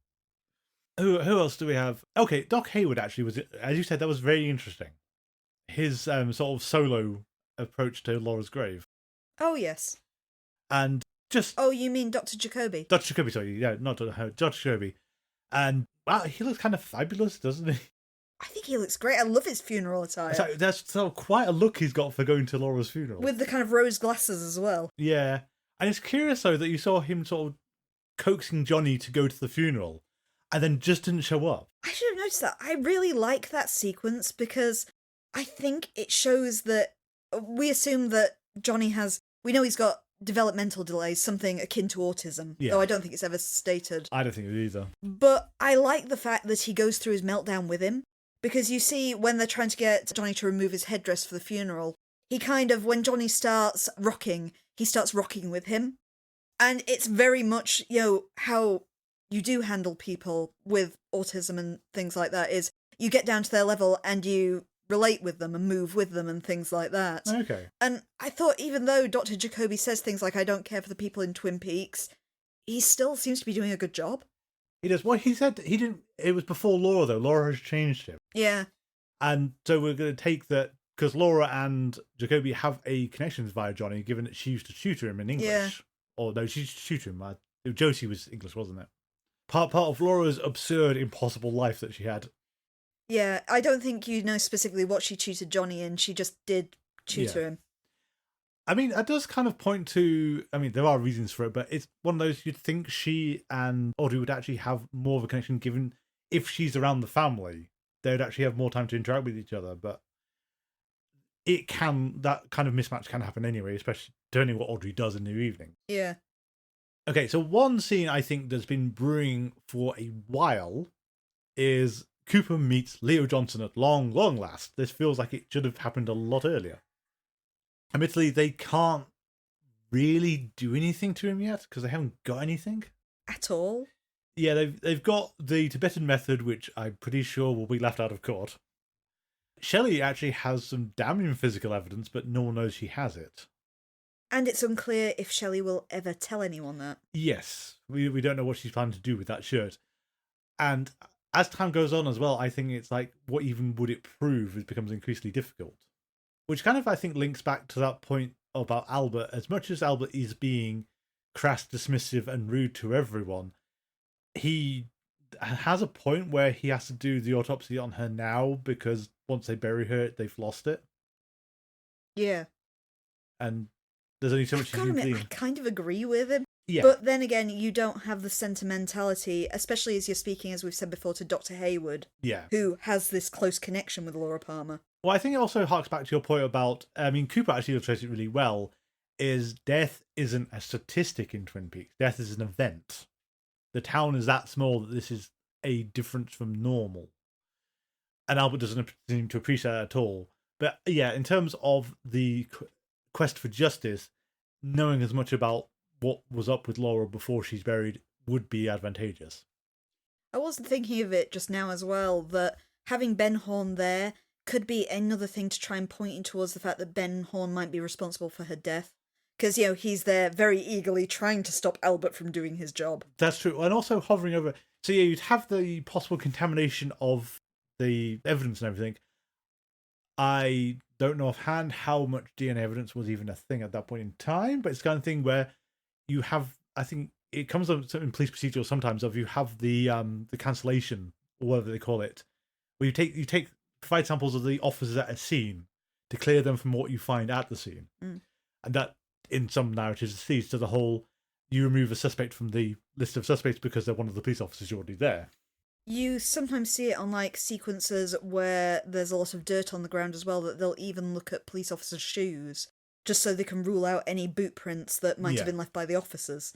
Who else do we have? Okay, Doc Hayward actually was, as you said, that was very interesting. His sort of solo approach to Laura's grave.
Oh, yes.
And Just
Oh, you mean Dr. Jacoby?
Dr. Jacoby, sorry, yeah, not Dr. Jacoby. And wow, he looks kind of fabulous, doesn't he?
I think he looks great. I love his funeral attire.
So there's quite a look he's got for going to Laura's funeral.
With the kind of rose glasses as well.
Yeah. And it's curious, though, that you saw him sort of coaxing Johnny to go to the funeral and then just didn't show up.
I should have noticed that. I really like that sequence because I think it shows that we assume that Johnny we know he's got developmental delays, something akin to autism, though I don't think it's ever stated.
I don't think it is either.
But I like the fact that he goes through his meltdown with him. Because you see, when they're trying to get Johnny to remove his headdress for the funeral, he kind of, when Johnny starts rocking, he starts rocking with him. And it's very much, how you do handle people with autism and things like that, is you get down to their level and you relate with them and move with them and things like that.
Okay.
And I thought, even though Dr. Jacoby says things like, I don't care for the people in Twin Peaks, he still seems to be doing a good job.
He does. Well, he said he didn't. It was before Laura, though. Laura has changed him.
Yeah.
And so we're going to take that, because Laura and Jacoby have a connection via Johnny, given that she used to tutor him in English.
Yeah.
Or no, she used to tutor him. Josie was English, wasn't it? Part of Laura's absurd, impossible life that she had.
Yeah, I don't think you know specifically what she tutored Johnny in. She just did tutor him.
I mean, that does kind of point to... I mean, there are reasons for it, but it's one of those you'd think she and Audrey would actually have more of a connection, given if she's around the family, they would actually have more time to interact with each other. But that kind of mismatch can happen anyway, especially depending what Audrey does in the evening.
Yeah.
Okay, so one scene I think that's been brewing for a while is Cooper meets Leo Johnson at long last. This feels like it should have happened a lot earlier. Admittedly, they can't really do anything to him yet because they haven't got anything.
At all?
Yeah, they've got the Tibetan method, which I'm pretty sure will be left out of court. Shelley actually has some damning physical evidence, but no one knows she has it.
And it's unclear if Shelley will ever tell anyone that.
Yes, we don't know what she's planning to do with that shirt. And as time goes on as well, I think it's like, what even would it prove? It becomes increasingly difficult. Which kind of, I think, links back to that point about Albert. As much as Albert is being crass, dismissive, and rude to everyone, he has a point where he has to do the autopsy on her now because once they bury her, they've lost it.
Yeah.
And there's only so much you can clean.
I kind of agree with him.
Yeah.
But then again, you don't have the sentimentality, especially as you're speaking, as we've said before, to Dr. Hayward.
Yeah.
Who has this close connection with Laura Palmer.
Well, I think it also harks back to your point about, Cooper actually illustrates it really well, is death isn't a statistic in Twin Peaks. Death is an event. The town is that small that this is a difference from normal. And Albert doesn't seem to appreciate that at all. But yeah, in terms of the quest for justice, knowing as much about what was up with Laura before she's buried would be advantageous.
I wasn't thinking of it just now as well, that having Ben Horne there could be another thing to try and point in towards the fact that Ben Horne might be responsible for her death. Because, he's there very eagerly trying to stop Albert from doing his job.
That's true. And also hovering over... So yeah, you'd have the possible contamination of the evidence and everything. I don't know offhand how much DNA evidence was even a thing at that point in time, but it's the kind of thing where you have... I think it comes up in police procedural sometimes of you have the cancellation, or whatever they call it, where you provide samples of the officers at a scene to clear them from what you find at the scene.
Mm.
And that, in some narratives, leads to the whole, you remove a suspect from the list of suspects because they're one of the police officers already there.
You sometimes see it on, sequences where there's a lot of dirt on the ground as well, that they'll even look at police officers' shoes, just so they can rule out any boot prints that might have been left by the officers.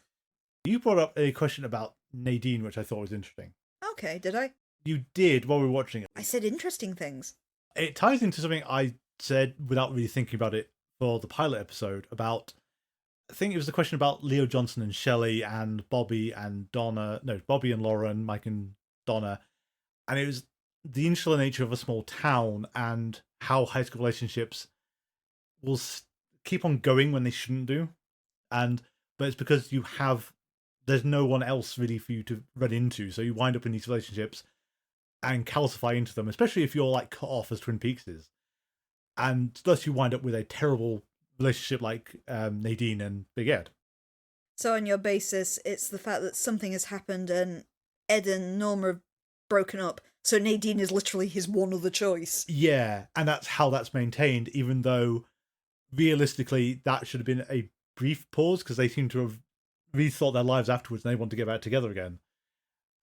You
brought up a question about Nadine, which I thought was interesting.
Okay, did I?
You did while we were watching it.
I said interesting things.
It ties into something I said without really thinking about it for the pilot episode about... I think it was the question about Leo Johnson and Shelley and Bobby and Donna. No, Bobby and Lauren, Mike and Donna. And it was the insular nature of a small town and how high school relationships will keep on going when they shouldn't do. But it's because there's no one else really for you to run into. So you wind up in these relationships and calcify into them, especially if you're cut off as Twin Peaks is. And thus you wind up with a terrible relationship like Nadine and Big Ed.
So on your basis, it's the fact that something has happened and Ed and Norma have broken up, so Nadine is literally his one other choice.
Yeah, and that's how that's maintained, even though realistically that should have been a brief pause because they seem to have rethought their lives afterwards and they want to get back together again.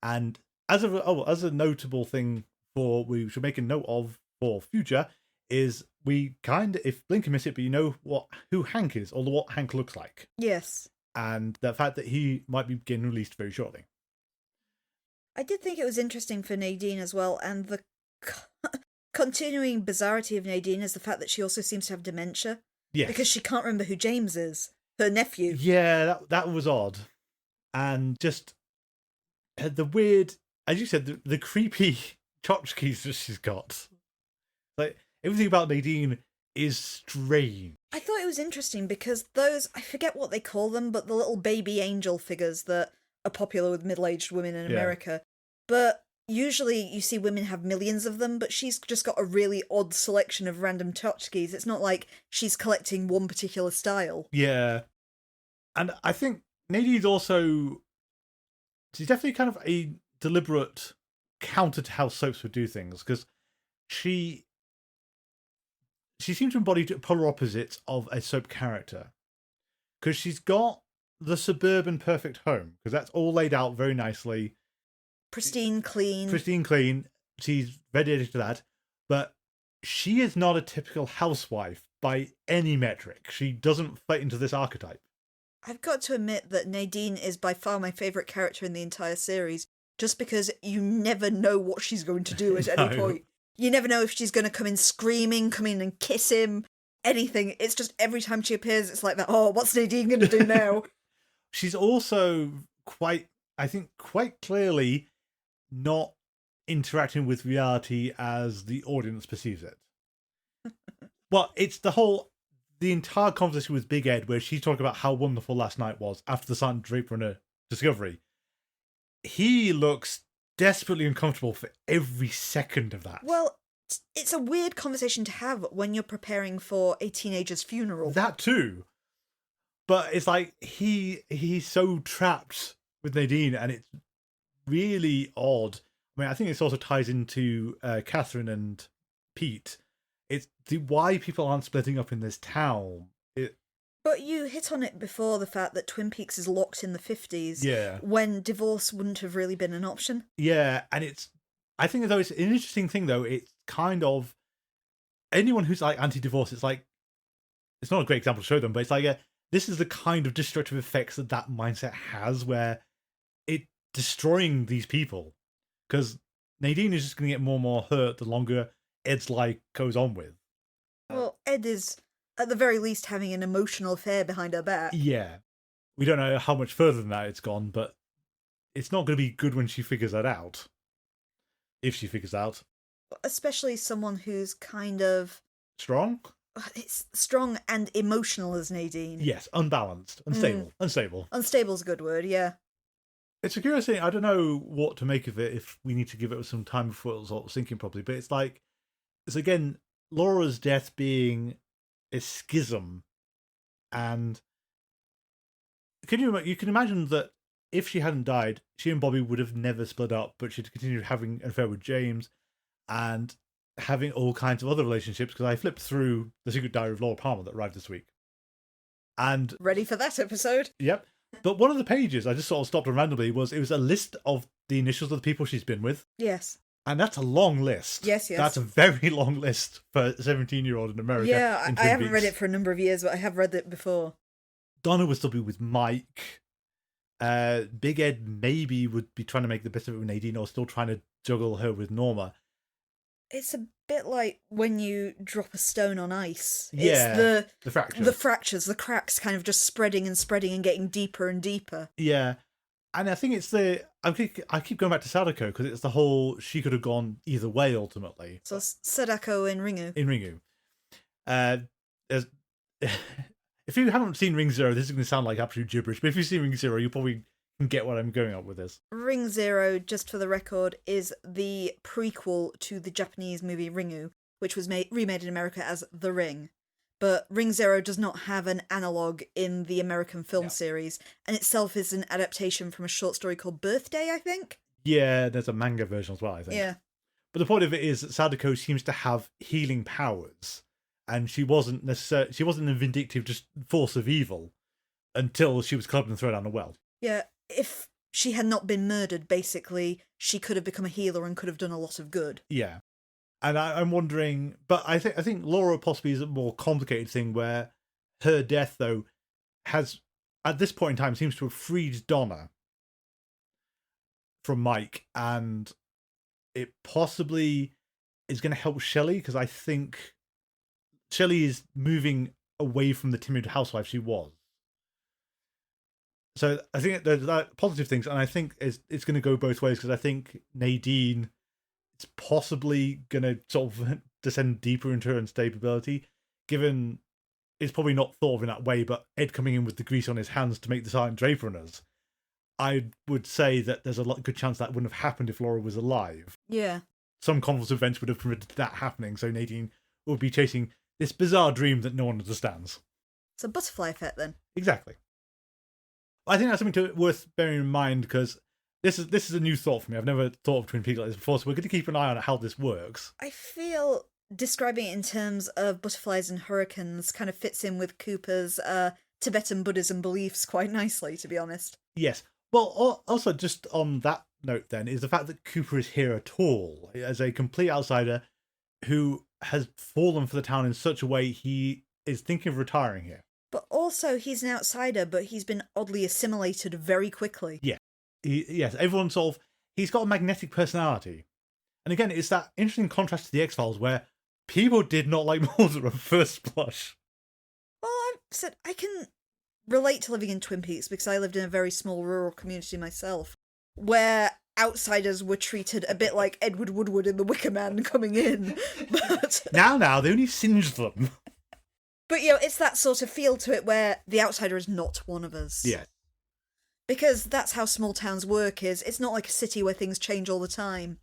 And as a notable thing we should make a note of for future is we if Blink can miss it, but you know who Hank is or what Hank looks like.
Yes.
And the fact that he might be getting released very shortly.
I did think it was interesting for Nadine as well, and the continuing bizarrity of Nadine is the fact that she also seems to have dementia.
Yes.
Because she can't remember who James is, her nephew.
Yeah, that was odd. And just the weird, as you said, the creepy tchotchkes that she's got. Like, everything about Nadine is strange.
I thought it was interesting because those, I forget what they call them, but the little baby angel figures that are popular with middle-aged women in America. But usually you see women have millions of them, but she's just got a really odd selection of random tchotchkes. It's not like she's collecting one particular style.
Yeah. And I think Nadine's also... She's definitely kind of a deliberate counter to how soaps would do things, because she seems to embody polar opposites of a soap character. Because she's got the suburban perfect home, because that's all laid out very nicely.
Pristine clean.
She's very dedicated to that. But she is not a typical housewife by any metric. She doesn't fit into this archetype.
I've got to admit that Nadine is by far my favourite character in the entire series, just because you never know what she's going to do at any point. You never know if she's going to come in screaming, come in and kiss him, anything. It's just every time she appears, it's like that, oh, what's Nadine going to do now?
She's also quite clearly not interacting with reality as the audience perceives it. Well, it's the entire conversation with Big Ed where she's talking about how wonderful last night was after the Sergeant Draper and her discovery. He looks desperately uncomfortable for every second of that.
Well, it's a weird conversation to have when you're preparing for a teenager's funeral.
That too. But it's like he's so trapped with Nadine, and it's really odd. I mean, I think this also ties into Catherine and Pete. It's why people aren't splitting up in this town.
But you hit on it before, the fact that Twin Peaks is locked in the 50s.
Yeah.
When divorce wouldn't have really been an option.
Yeah, and I think though it's an interesting thing though. It's kind of anyone who's like anti-divorce. It's like it's not a great example to show them, but it's like this is the kind of destructive effects that mindset has, where it destroying these people, because Nadine is just going to get more and more hurt the longer Ed's life goes on with.
Well, Ed is at the very least having an emotional affair behind her back.
Yeah, we don't know how much further than that it's gone, but it's not going to be good when she figures that out. If she figures out.
Especially someone who's kind of...
Strong?
It's strong and emotional as Nadine.
Yes, unbalanced. Unstable. Unstable.
Unstable's a good word, yeah.
It's a curious thing. I don't know what to make of it, if we need to give it some time before it's all sinking properly, but it's again, Laura's death being a schism, and you can imagine that if she hadn't died, she and Bobby would have never split up, but she'd continued having an affair with James and having all kinds of other relationships, because I flipped through The Secret Diary of Laura Palmer that arrived this week. And
ready for that episode?
Yep. But one of the pages I just sort of stopped on randomly it was a list of the initials of the people she's been with.
Yes.
And that's a long list.
Yes.
That's a very long list for a 17-year-old in America.
Yeah, I haven't read it for a number of years, but I have read it before.
Donna would still be with Mike. Big Ed maybe would be trying to make the best of it with Nadine, or still trying to juggle her with Norma.
It's a bit like when you drop a stone on ice.
Yeah,
it's
the fractures.
The fractures, the cracks kind of just spreading and spreading and getting deeper and deeper.
Yeah. And I think it's I keep going back to Sadako, because it's the whole, she could have gone either way ultimately.
So Sadako and Ringu.
In Ringu. If you haven't seen Ring Zero, this is going to sound like absolute gibberish, but if you've seen Ring Zero, you probably can get what I'm going up with this.
Ring Zero, just for the record, is the prequel to the Japanese movie Ringu, which was remade in America as The Ring. but Ring Zero does not have an analogue in the American film series, and itself is an adaptation from a short story called Birthday, I think?
Yeah, there's a manga version as well, I think.
Yeah.
But the point of it is that Sadako seems to have healing powers, and she wasn't a vindictive just force of evil until she was clubbed and thrown down a well.
Yeah, if she had not been murdered, basically, she could have become a healer and could have done a lot of good.
Yeah. And I'm wondering, but I think Laura possibly is a more complicated thing where her death, though, has, at this point in time, seems to have freed Donna from Mike, and it possibly is going to help Shelley, because I think Shelley is moving away from the timid housewife she was. So I think there's positive things, and I think it's going to go both ways, because I think Nadine is possibly going to sort of descend deeper into her unstability, given it's probably not thought of in that way, but Ed coming in with the grease on his hands to make the Silent Draper runners. I would say that there's a good chance that wouldn't have happened if Laura was alive.
Yeah.
Some conflict events would have prevented that happening, so Nadine would be chasing this bizarre dream that no one understands.
It's a butterfly effect, then.
Exactly. I think that's something worth bearing in mind, because this is a new thought for me. I've never thought of Twin Peaks like this before, so we're going to keep an eye on how this works.
I feel describing it in terms of butterflies and hurricanes kind of fits in with Cooper's Tibetan Buddhism beliefs quite nicely, to be honest.
Yes. Well, also, just on that note, then, is the fact that Cooper is here at all, as a complete outsider who has fallen for the town in such a way he is thinking of retiring here.
But also, he's an outsider, but he's been oddly assimilated very quickly.
Yeah. Yes, everyone he's got a magnetic personality. And again, it's that interesting contrast to the X-Files, where people did not like Mulder at first blush.
Well, I've said I can relate to living in Twin Peaks because I lived in a very small rural community myself, where outsiders were treated a bit like Edward Woodward in The Wicker Man coming in. But
now, they only singed them.
But, it's that sort of feel to it where the outsider is not one of us.
Yeah.
Because that's how small towns work, it's not like a city where things change all the time.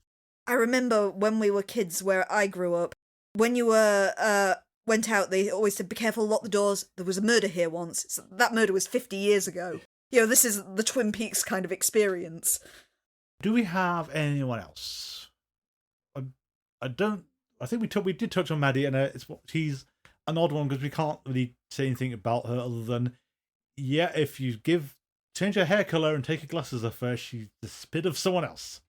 I remember when we were kids where I grew up, when you went out, they always said, be careful, lock the doors. There was a murder here once. So that murder was 50 years ago. This is the Twin Peaks kind of experience.
Do we have anyone else? I think we did touch on Maddie, and she's an odd one because we can't really say anything about her other than, if you change her hair colour and take her glasses off her, she's the spit of someone else.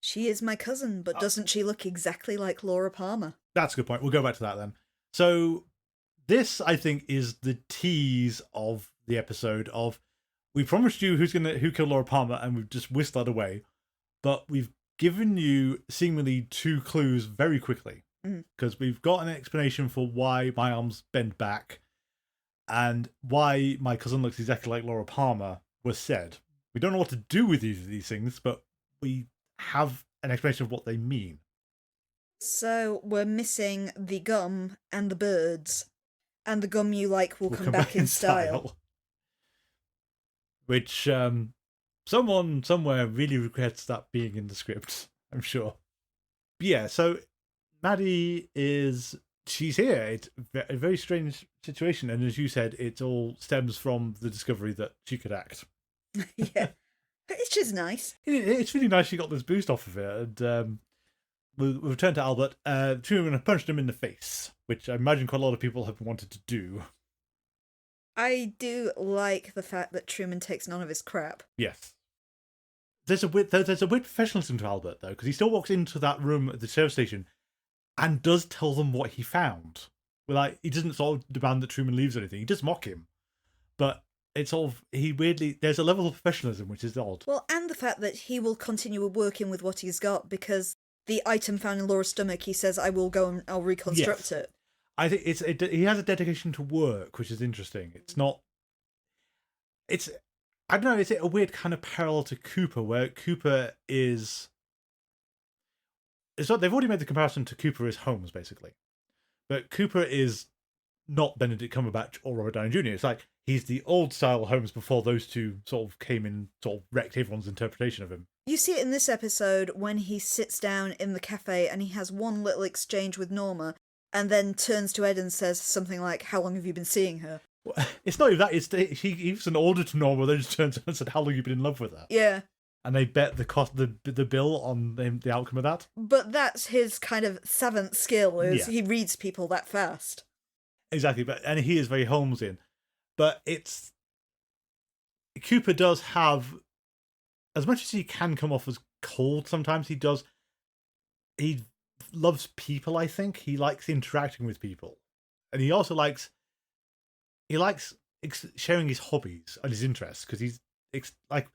She is my cousin, but doesn't she look exactly like Laura Palmer?
That's a good point. We'll go back to that then. So this, I think, is the tease of the episode of, we promised you who killed Laura Palmer, and we've just whisked that away. But we've given you seemingly 2 clues very quickly. Because we've got an explanation for why my arms bend back and why my cousin looks exactly like Laura Palmer was said. We don't know what to do with these things, but we have an explanation of what they mean.
So we're missing the gum and the birds, and the gum you like will come back in style.
Which someone somewhere really regrets that being in the script, I'm sure. But yeah, so Maddie she's here. It's a very strange situation, and as you said, it all stems from the discovery that she could act.
Yeah, it's just nice.
It's really nice she got this boost off of it, and we'll return to Albert. Truman punched him in the face, which I imagine quite a lot of people have wanted to do.
I do like the fact that Truman takes none of his crap.
Yes. There's a weird professionalism to Albert, though, because he still walks into that room at the service station and does tell them what he found. He doesn't sort of demand that Truman leaves or anything. He does mock him. But it's there's a level of professionalism which is odd.
Well, and the fact that he will continue working with what he's got, because the item found in Laura's stomach, he says, I will go and I'll reconstruct it.
I think he has a dedication to work, which is interesting. I don't know, is it a weird kind of parallel to Cooper, where Cooper is... they've already made the comparison to Cooper as Holmes, basically. But Cooper is not Benedict Cumberbatch or Robert Downey Jr. It's like he's the old-style Holmes before those two sort of came in, sort of wrecked everyone's interpretation of him.
You see it in this episode when he sits down in the cafe and he has one little exchange with Norma, and then turns to Ed and says something like, "How long have you been seeing her?"
It's not even that. He gives an order to Norma, then just turns and said, "How long have you been in love with her?"
Yeah.
And they bet the bill on the outcome of that.
But that's his kind of seventh skill, is he reads people that fast.
Exactly, and he is very Holmesian. But Cooper does have, as much as he can come off as cold sometimes, he loves people, I think. He likes interacting with people. And he also likes sharing his hobbies and his interests, because he's like,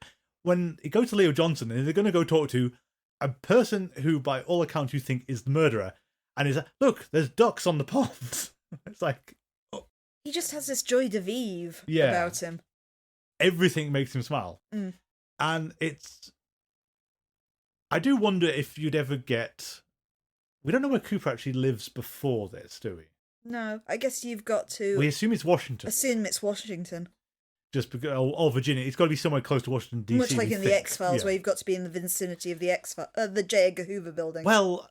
when he goes to Leo Johnson and they're going to go talk to a person who, by all accounts, you think is the murderer, and he's like, "Look, there's ducks on the pond." It's like... Oh.
He just has this joie de vivre about him.
Everything makes him smile.
Mm.
And I do wonder if you'd ever get... We don't know where Cooper actually lives before this, do we?
No, I guess you've got to...
We assume it's Washington.
Assume it's Washington.
Just because... Or Virginia. It's got to be somewhere close to Washington, D.C.
Much like in the X-Files, where you've got to be in the vicinity of the the J. Edgar Hoover building.
Well,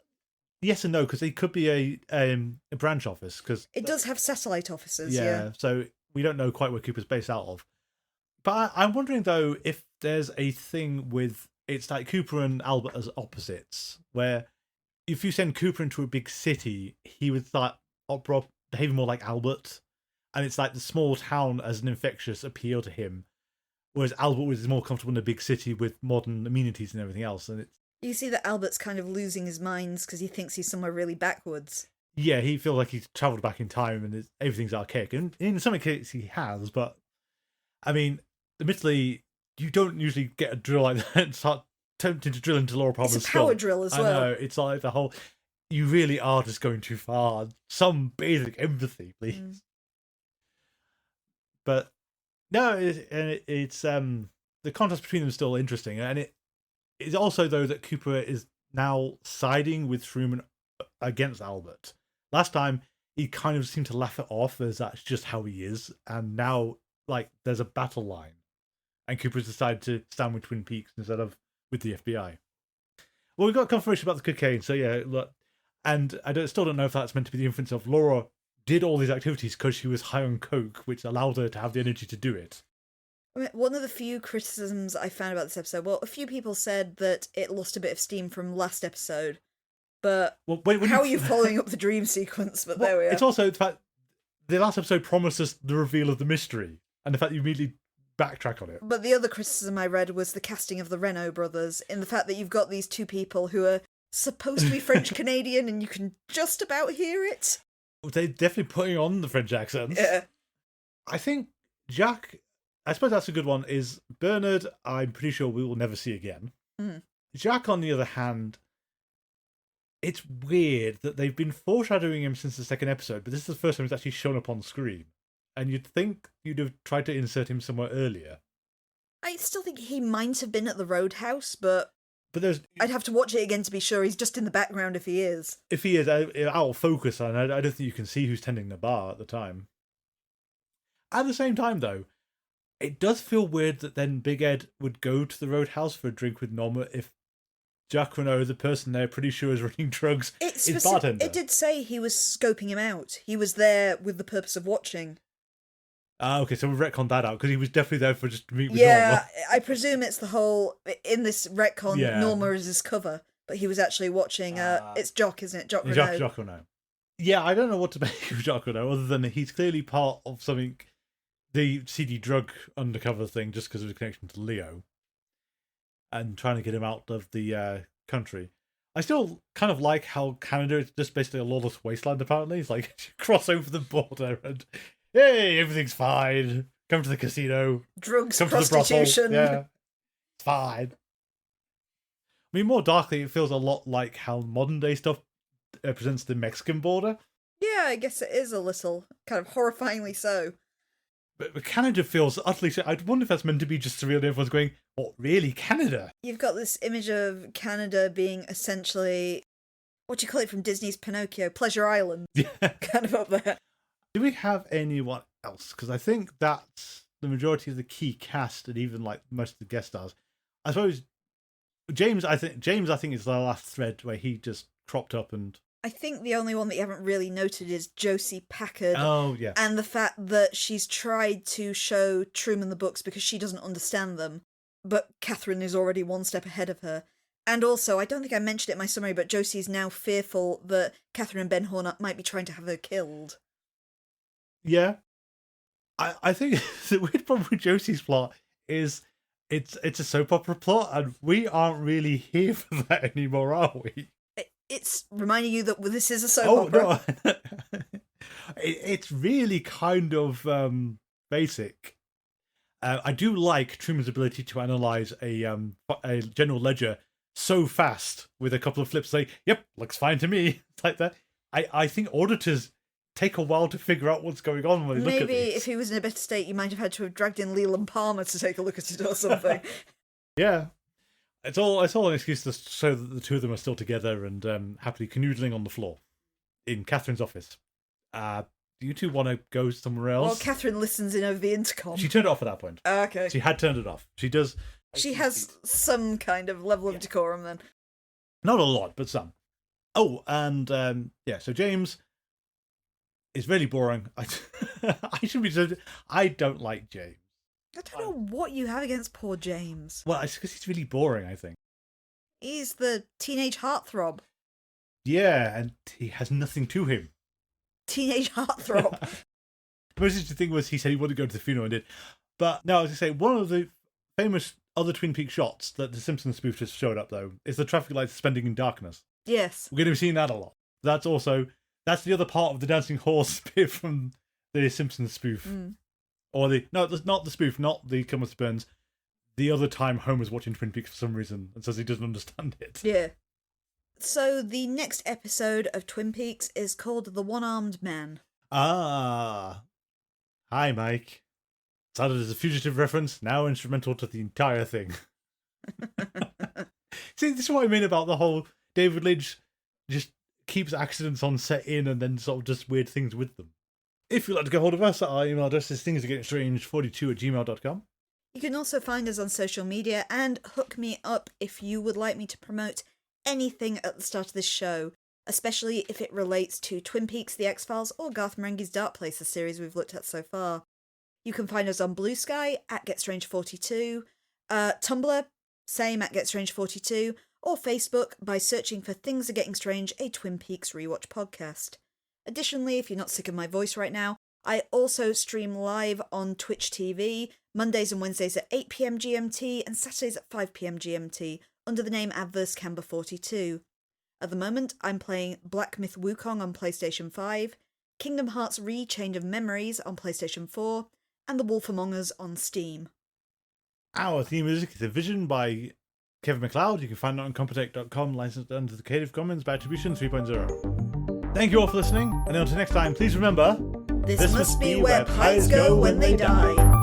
yes and no, because it could be a branch office. Cause,
it does have satellite offices, yeah.
So we don't know quite where Cooper's based out of. But I'm wondering, though, if there's a thing with... It's like Cooper and Albert as opposites, where if you send Cooper into a big city, he would start behaving more like Albert. And it's like the small town as an infectious appeal to him. Whereas Albert was more comfortable in a big city with modern amenities and everything else. And
you see that Albert's kind of losing his mind because he thinks he's somewhere really backwards.
Yeah, he feels like he's travelled back in time and everything's archaic. And in some cases he has, but I mean, admittedly, you don't usually get a drill like that and start attempting to drill into Laura Palmer's
It's a power drill as well.
I know, it's like the whole... You really are just going too far. Some basic empathy, please. Mm. But no, it's the contrast between them is still interesting, and it's also, though, that Cooper is now siding with Truman against Albert. Last time he kind of seemed to laugh it off as that's just how he is, and now like there's a battle line, and Cooper's decided to stand with Twin Peaks instead of with the FBI. Well, we've got confirmation about the cocaine, so yeah, look, and I still don't know if that's meant to be the inference of Laura did all these activities because she was high on coke, which allowed her to have the energy to do it.
I mean, one of the few criticisms I found about this episode, well, a few people said that it lost a bit of steam from last episode, but how are you following up the dream sequence? But there we are.
It's also the fact the last episode promised us the reveal of the mystery, and the fact you immediately backtrack on it.
But the other criticism I read was the casting of the Renault brothers, in the fact that you've got these two people who are supposed to be French-Canadian, and you can just about hear it.
They're definitely putting on the French accents.
Yeah.
I think Jack, I suppose that's a good one, is Bernard, I'm pretty sure we will never see again.
Mm.
Jack, on the other hand, it's weird that they've been foreshadowing him since the second episode, but this is the first time he's actually shown up on screen. And you'd think you'd have tried to insert him somewhere earlier.
I still think he might have been at the Roadhouse, but I'd have to watch it again to be sure. He's just in the background if he is.
If he is out of focus, and I don't think you can see who's tending the bar at the time. At the same time, though, it does feel weird that then Big Ed would go to the Roadhouse for a drink with Norma if Jack Renault, the person they're pretty sure is running drugs, is bartender.
It did say he was scoping him out. He was there with the purpose of watching.
Okay, so we've retconned that out, because he was definitely there for just to meet with Norma.
Yeah, I presume it's the whole... In this retcon, Norma is his cover, but he was actually watching... it's Jock, isn't it? Jock Renault.
Jock Renault. Yeah, I don't know what to make of Jock Renault, other than he's clearly part of something... The CD drug undercover thing, just because of his connection to Leo. And trying to get him out of the country. I still kind of like how Canada is just basically a lawless wasteland, apparently. It's like, you cross over the border and... Hey, everything's fine. Come to the casino.
Drugs, prostitution.
Yeah, it's fine. I mean, more darkly, it feels a lot like how modern day stuff presents the Mexican border.
Yeah, I guess it is a little, kind of horrifyingly so.
But Canada feels utterly... I wonder if that's meant to be just surreal and everyone's going, what, really, Canada?
You've got this image of Canada being essentially, what do you call it from Disney's Pinocchio? Pleasure Island.
Yeah.
Kind of up there.
Do we have anyone else? Because I think that's the majority of the key cast, and even like most of the guest stars. I suppose James. I think is the last thread where he just cropped up and
I think the only one that you haven't really noted is Josie Packard.
Oh, yeah.
And the fact that she's tried to show Truman the books because she doesn't understand them, but Catherine is already one step ahead of her. And also, I don't think I mentioned it in my summary, but Josie's now fearful that Catherine and Ben Horn might be trying to have her killed.
Yeah. I think the weird problem with Josie's plot is it's a soap opera plot, and we aren't really here for that anymore, are we?
It's reminding you that this is a soap opera.
No. It's really kind of basic. I do like Truman's ability to analyze a general ledger so fast with a couple of flips, say, "Yep, looks fine to me." It's like that. I think auditors take a while to figure out what's going on when they look at
Maybe
these.
if he was in a better state, you might have had to have dragged in Leland Palmer to take a look at it or something.
Yeah. It's all an excuse to show that the two of them are still together and happily canoodling on the floor in Catherine's office. Do you two want to go somewhere else?
Well, Catherine listens in over the intercom.
She turned it off at that point.
Okay.
She had turned it off. She does.
She has some kind of level of decorum then.
Not a lot, but some. Oh, and so James is really boring. I don't like James.
I don't know what you have against poor James.
Well, it's because he's really boring, I think.
He's the teenage heartthrob.
Yeah, and he has nothing to him.
Teenage heartthrob.
The most interesting thing was he said he wanted to go to the funeral and did. But no, I was going to say, one of the famous other Twin Peaks shots that the Simpsons spoof just showed up, though, is the traffic lights suspending in darkness.
Yes.
We're going to be seeing that a lot. That's the other part of the dancing horse bit from the Simpsons spoof.
Mm.
Or not the spoof, not the Come Mr. Burns. The other time Homer's watching Twin Peaks for some reason and says he doesn't understand it.
Yeah. So the next episode of Twin Peaks is called The One-Armed Man.
Ah. Hi, Mike. Started as a fugitive reference, now instrumental to the entire thing. See, this is what I mean about the whole David Lynch just keeps accidents on set in and then sort of does weird things with them. If you'd like to get hold of us, our email address is thingsargettingstrange42@gmail.com.
You can also find us on social media and hook me up if you would like me to promote anything at the start of this show, especially if it relates to Twin Peaks, The X-Files, or Garth Marenghi's Dark Place, the series we've looked at so far. You can find us on Blue Sky at GetStrange42, Tumblr, same at GetStrange42, or Facebook by searching for Things Are Getting Strange, a Twin Peaks rewatch podcast. Additionally, if you're not sick of my voice right now, I also stream live on Twitch TV, Mondays and Wednesdays at 8 PM GMT and Saturdays at 5 PM GMT, under the name Adverse Camber 42. At the moment, I'm playing Black Myth Wukong on PlayStation 5, Kingdom Hearts Re-Chain of Memories on PlayStation 4, and The Wolf Among Us on Steam.
Our theme music is A Vision by Kevin MacLeod. You can find it on Compotech.com, licensed under the Creative Commons by Attribution 3.0. Thank you all for listening, and until next time, please remember,
This must be where pies go when they die.